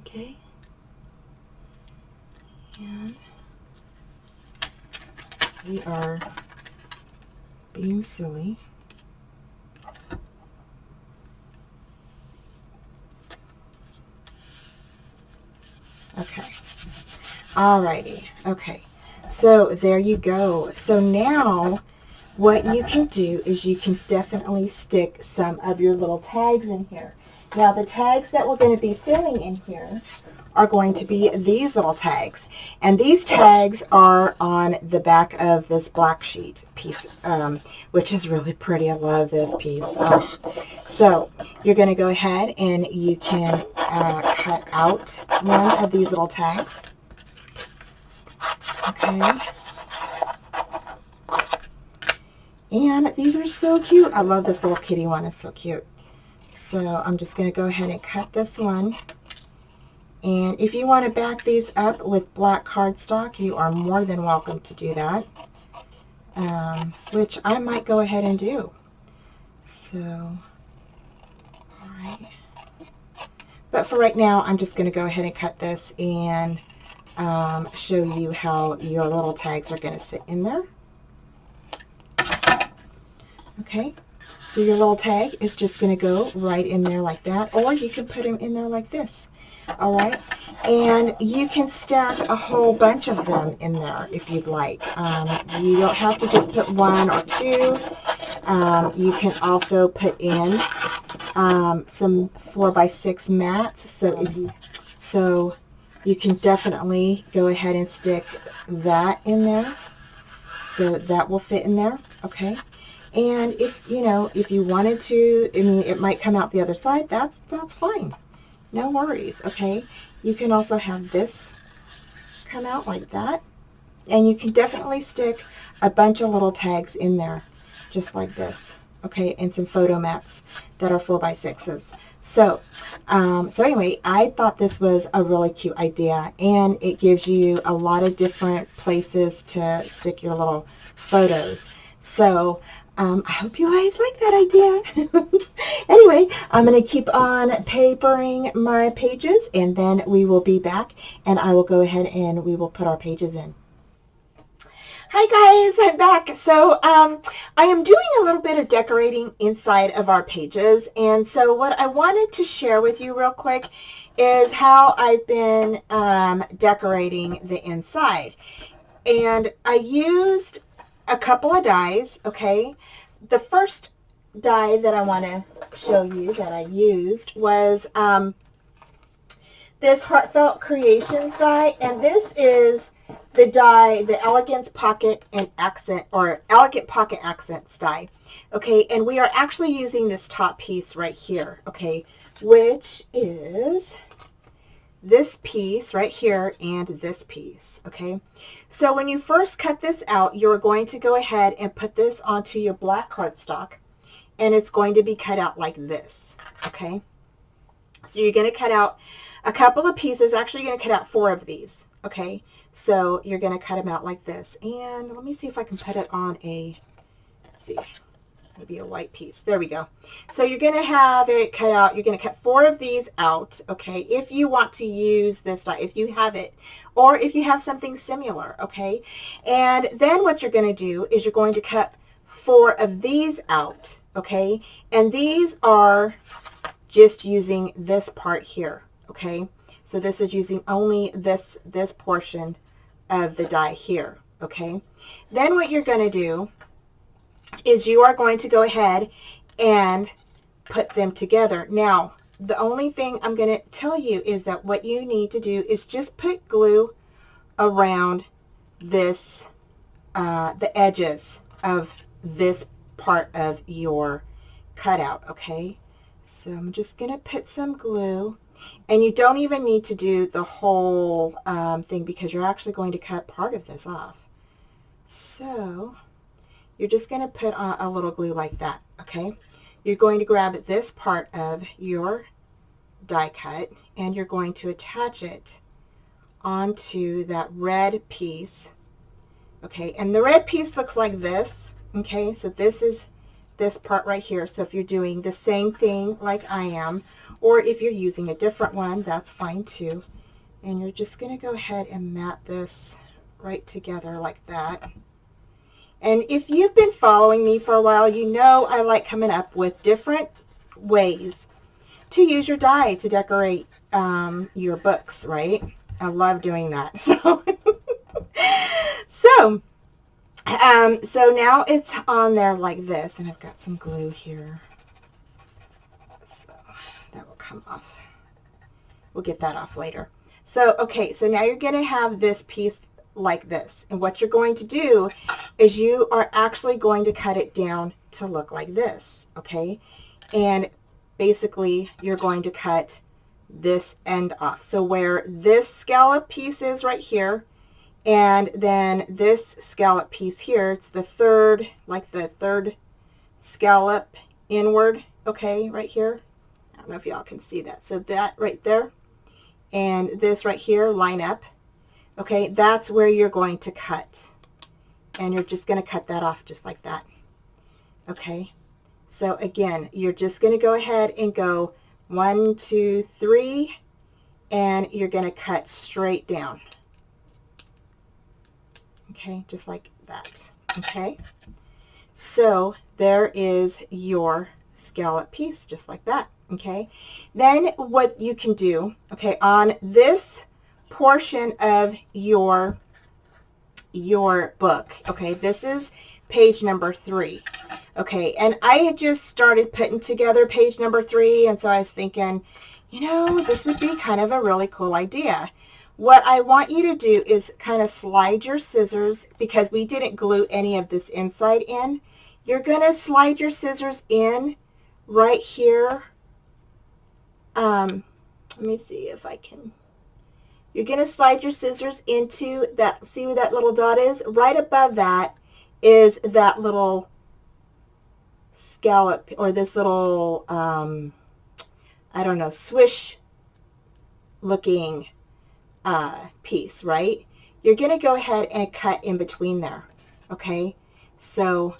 Okay. And we are being silly. Okay. Alrighty. Okay. So there you go. So now what you can do is you can definitely stick some of your little tags in here. Now the tags that we're going to be filling in here are going to be these little tags, and these tags are on the back of this black sheet piece, which is really pretty. I love this piece. So you're going to go ahead and you can cut out one of these little tags, okay? And these are so cute. I love this little kitty one. It's so cute. So I'm just going to go ahead and cut this one. And if you want to back these up with black cardstock, you are more than welcome to do that, which I might go ahead and do. So, all right. But for right now, I'm just going to go ahead and cut this and show you how your little tags are going to sit in there. Okay, so your little tag is just going to go right in there like that, or you can put them in there like this. All right, and you can stack a whole bunch of them in there if you'd like. You don't have to just put one or two. You can also put in some 4x6 mats, so you can definitely go ahead and stick that in there, so that will fit in there. Okay, and if you wanted to, I mean, it might come out the other side. That's fine. No worries. Okay, you can also have this come out like that, and you can definitely stick a bunch of little tags in there, just like this. Okay, and some photo mats that are 4x6s. So, so anyway, I thought this was a really cute idea, and it gives you a lot of different places to stick your little photos. So, I hope you guys like that idea. Anyway, I'm going to keep on papering my pages, and then we will be back, and I will go ahead and we will put our pages in. Hi guys, I'm back. So I am doing a little bit of decorating inside of our pages, and so what I wanted to share with you real quick is how I've been decorating the inside. And I used a couple of dies. Okay, the first die that I want to show you that I used was this Heartfelt Creations die, and this is the die, the Elegance Pocket and Accent, or Elegant Pocket Accents die. Okay, and we are actually using this top piece right here, okay, which is this piece right here and this piece. Okay, so when you first cut this out, you're going to go ahead and put this onto your black cardstock, and it's going to be cut out like this. Okay, so you're going to cut out a couple of pieces. Actually, you're going to cut out 4 of these. Okay, so you're going to cut them out like this, and let me see if I can put it on a, let's see, maybe a white piece. There we go. So you're going to have it cut out. You're going to cut 4 of these out, okay, if you want to use this die, if you have it, or if you have something similar, okay. And then what you're going to do is you're going to cut 4 of these out, okay, and these are just using this part here, okay. So this is using only this portion of the die here, okay. Then what you're going to do is you are going to go ahead and put them together. Now, the only thing I'm going to tell you is that what you need to do is just put glue around this, the edges of this part of your cutout, okay. So I'm just going to put some glue. And you don't even need to do the whole thing, because you're actually going to cut part of this off. So you're just going to put on a little glue like that, okay? You're going to grab this part of your die cut, and you're going to attach it onto that red piece, okay? And the red piece looks like this, okay? So this is this part right here. So if you're doing the same thing like I am, or if you're using a different one, that's fine too. And you're just going to go ahead and mat this right together like that. And if you've been following me for a while, you know I like coming up with different ways to use your die to decorate your books, right? I love doing that. So now it's on there like this, and I've got some glue here. So that will come off. We'll get that off later. So, okay, so now you're going to have this piece like this. And what you're going to do is you are actually going to cut it down to look like this, okay? And basically, you're going to cut this end off. So where this scallop piece is right here, and then this scallop piece here, it's the third, like the third scallop inward, okay, right here. I don't know if y'all can see that. So that right there and this right here line up, okay, that's where you're going to cut. And you're just going to cut that off just like that, okay. So again, you're just going to go ahead and go 1, 2, 3, and you're going to cut straight down. Okay, just like that. Okay, so there is your scallop piece, just like that. Okay, then what you can do, okay, on this portion of your book, okay, this is page number 3. Okay, and I had just started putting together page number 3, and so I was thinking, you know, this would be kind of a really cool idea. What I want you to do is kind of slide your scissors, because we didn't glue any of this inside in. You're going to slide your scissors in right here. Let me see if I can. You're going to slide your scissors into that, see where that little dot is? Right above that is that little scallop, or this little, I don't know, swish looking piece, right? You're going to go ahead and cut in between there, okay? So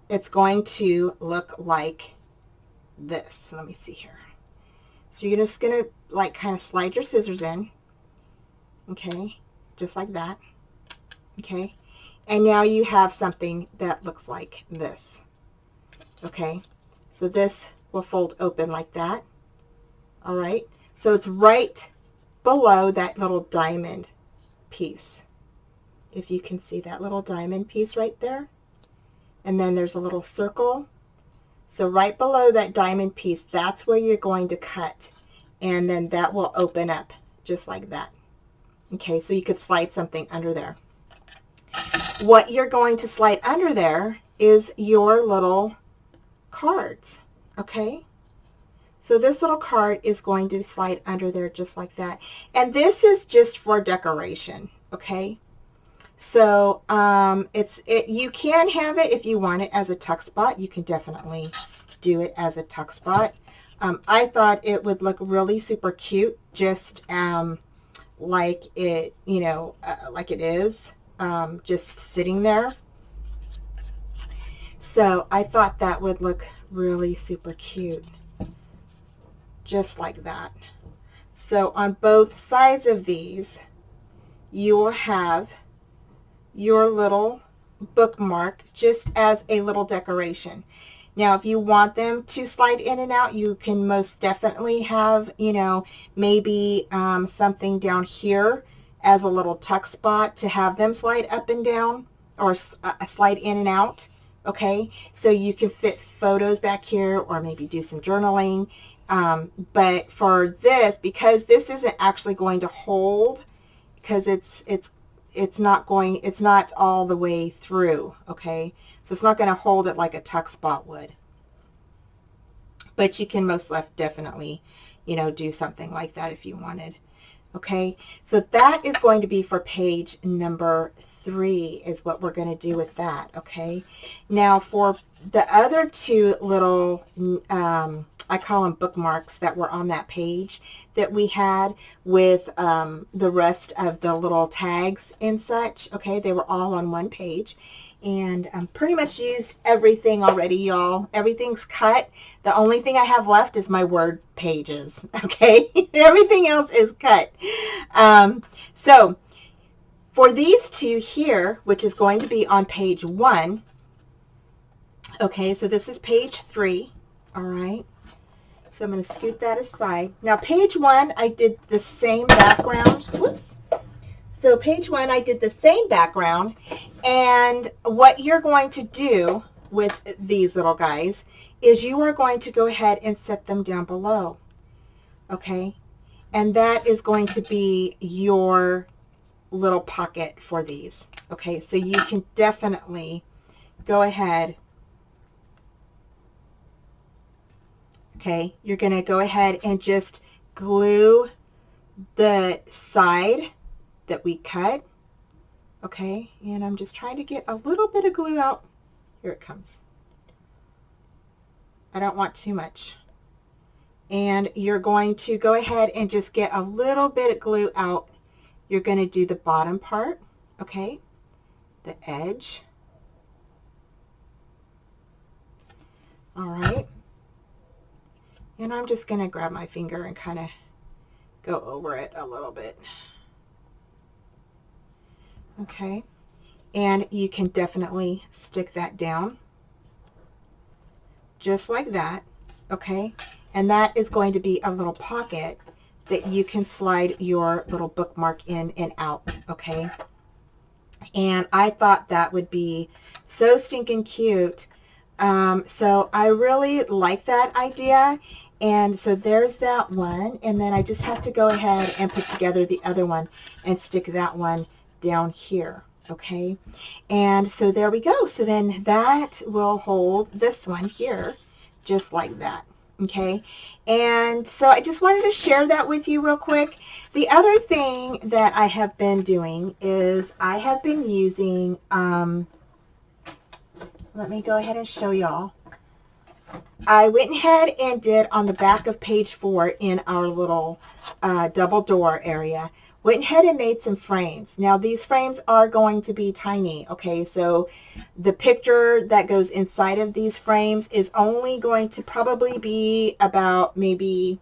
it's going to look like this. Let me see here. So you're just going to like kind of slide your scissors in, okay, just like that, okay? And now you have something that looks like this, okay? So this will fold open like that, all right? So it's right below that little diamond piece. If you can see that little diamond piece right there. And then there's a little circle. So right below that diamond piece, that's where you're going to cut. And then that will open up just like that. Okay, so you could slide something under there. What you're going to slide under there is your little cards, okay? So this little card is going to slide under there just like that. And this is just for decoration, okay? So you can have it if you want it as a tuck spot. You can definitely do it as a tuck spot. I thought it would look really super cute, just like it, you know, like it is, just sitting there. So I thought that would look really super cute, just like that. So on both sides of these, you will have your little bookmark just as a little decoration. Now, if you want them to slide in and out, you can most definitely have, you know, maybe something down here as a little tuck spot to have them slide up and down, or slide in and out, okay? So you can fit photos back here, or maybe do some journaling. But for this, because this isn't actually going to hold, because it's not all the way through, okay? So it's not going to hold it like a tuck spot would. But you can most definitely, you know, do something like that if you wanted. Okay, so that is going to be for page number 3 is what we're going to do with that, okay? Now for the other 2 little, I call them bookmarks that were on that page that we had with the rest of the little tags and such, okay? They were all on one page. And pretty much used everything already, y'all. Everything's cut. The only thing I have left is my word pages, okay? Everything else is cut. So for these 2 here, which is going to be on page 1, okay, so this is page 3, all right? So I'm going to scoot that aside. Now page 1, I did the same background. Whoops. So page 1, I did the same background, and what you're going to do with these little guys is you are going to go ahead and set them down below, okay? And that is going to be your little pocket for these, okay? So you can definitely go ahead, okay? You're going to go ahead and just glue the side that we cut, okay? And I'm just trying to get a little bit of glue out. Here it comes. I don't want too much. And you're going to go ahead and just get a little bit of glue out. You're going to do the bottom part, okay? The edge. All right. And I'm just going to grab my finger and kind of go over it a little bit. Okay, and you can definitely stick that down just like that, okay? and that is going to be a little pocket that you can slide your little bookmark in and out, okay? And I thought that would be so stinking cute. So I really like that idea. And so there's that one. And then I just have to go ahead and put together the other one and stick that one down here. Okay. And so there we go. So then that will hold this one here, just like that. Okay. And so I just wanted to share that with you real quick. The other thing that I have been doing is I have been using, let me go ahead and show y'all. I went ahead and did on the back of page 4 in our little double door area, went ahead and made some frames. Now these frames are going to be tiny, okay? So the picture that goes inside of these frames is only going to probably be about maybe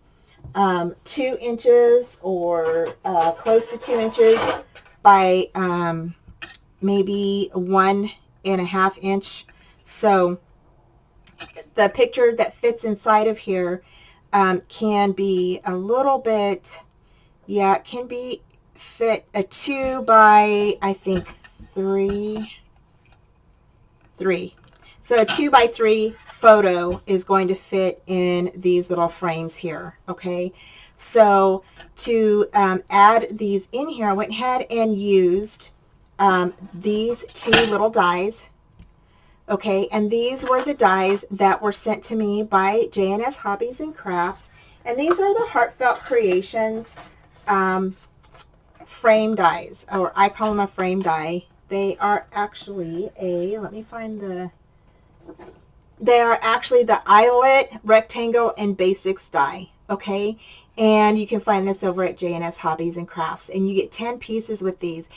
2 inches or close to 2 inches by maybe 1.5 inch. So the picture that fits inside of here can be a little bit, yeah, it can be fit a 2 by, I think, 3. So a 2 by 3 photo is going to fit in these little frames here, okay? So to add these in here, I went ahead and used these 2 little dies. Okay, and these were the dies that were sent to me by J&S Hobbies and Crafts, and these are the Heartfelt Creations frame dies, or I call them a frame die. They are actually let me find they are actually the Eyelet Rectangle and Basics Die, okay? And you can find this over at J&S Hobbies and Crafts, and you get 10 pieces with these.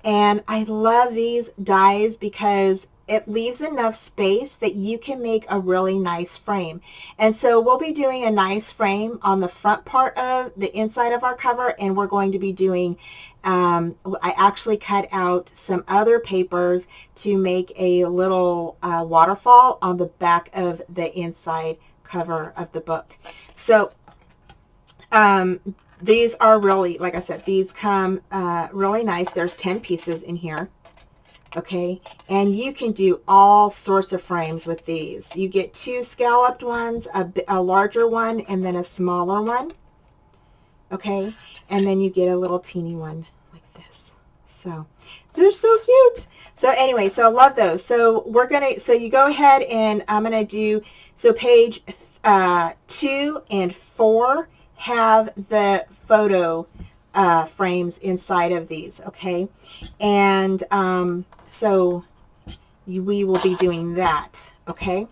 And I love these dies because it leaves enough space that you can make a really nice frame. And so we'll be doing a nice frame on the front part of the inside of our cover, and we're going to be doing, I actually cut out some other papers to make a little waterfall on the back of the inside cover of the book. So these are really, like I said, these come really nice. There's 10 pieces in here. Okay, and you can do all sorts of frames with these. You get 2 scalloped ones, a larger one, and then a smaller one. Okay, and then you get a little teeny one like this. So they're so cute. So anyway, so I love those. So we're gonna, so you go ahead and I'm gonna do, so page 2 and 4 have the photo frames inside of these. Okay, and so we will be doing that. Okay,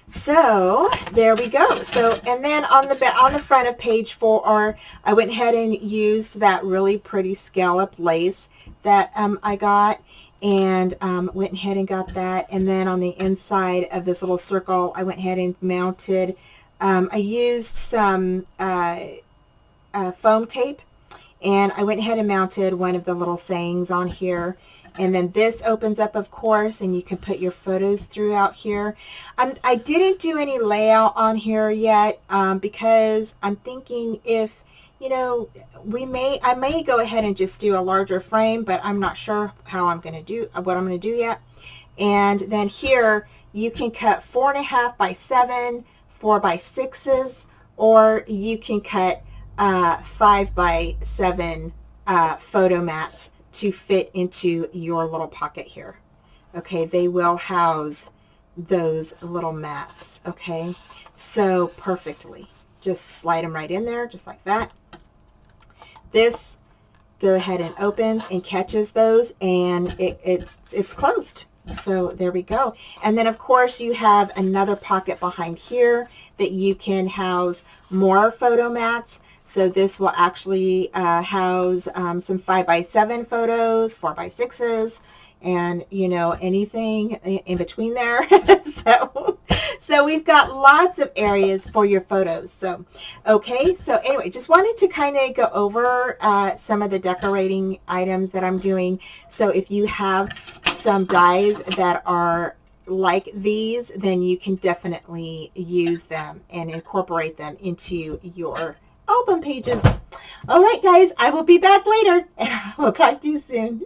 so there we go. So, and then on the front of page 4, I went ahead and used that really pretty scalloped lace that I got, and went ahead and got that. And then on the inside of this little circle, I went ahead and mounted, I used some foam tape, and I went ahead and mounted one of the little sayings on here. And then this opens up, of course, and you can put your photos throughout here. I didn't do any layout on here yet because I'm thinking if, you know, I may go ahead and just do a larger frame, but I'm not sure how I'm going to do, what I'm going to do yet. And then here you can cut 4.5 by 7, 4 by 6s, or you can cut 5 by 7 photo mats to fit into your little pocket here. Okay, they will house those little mats. Okay, so perfectly. Just slide them right in there, just like that. This, go ahead and opens and catches those, and it's closed. So there we go. And then of course you have another pocket behind here that you can house more photo mats. So this will actually house some 5 by 7 photos, 4 by 6s, and, you know, anything in between there. So we've got lots of areas for your photos. So, okay, so anyway, just wanted to kind of go over some of the decorating items that I'm doing. So if you have some dies that are like these, then you can definitely use them and incorporate them into your album pages. All right, guys, I will be back later, and I will talk to you soon.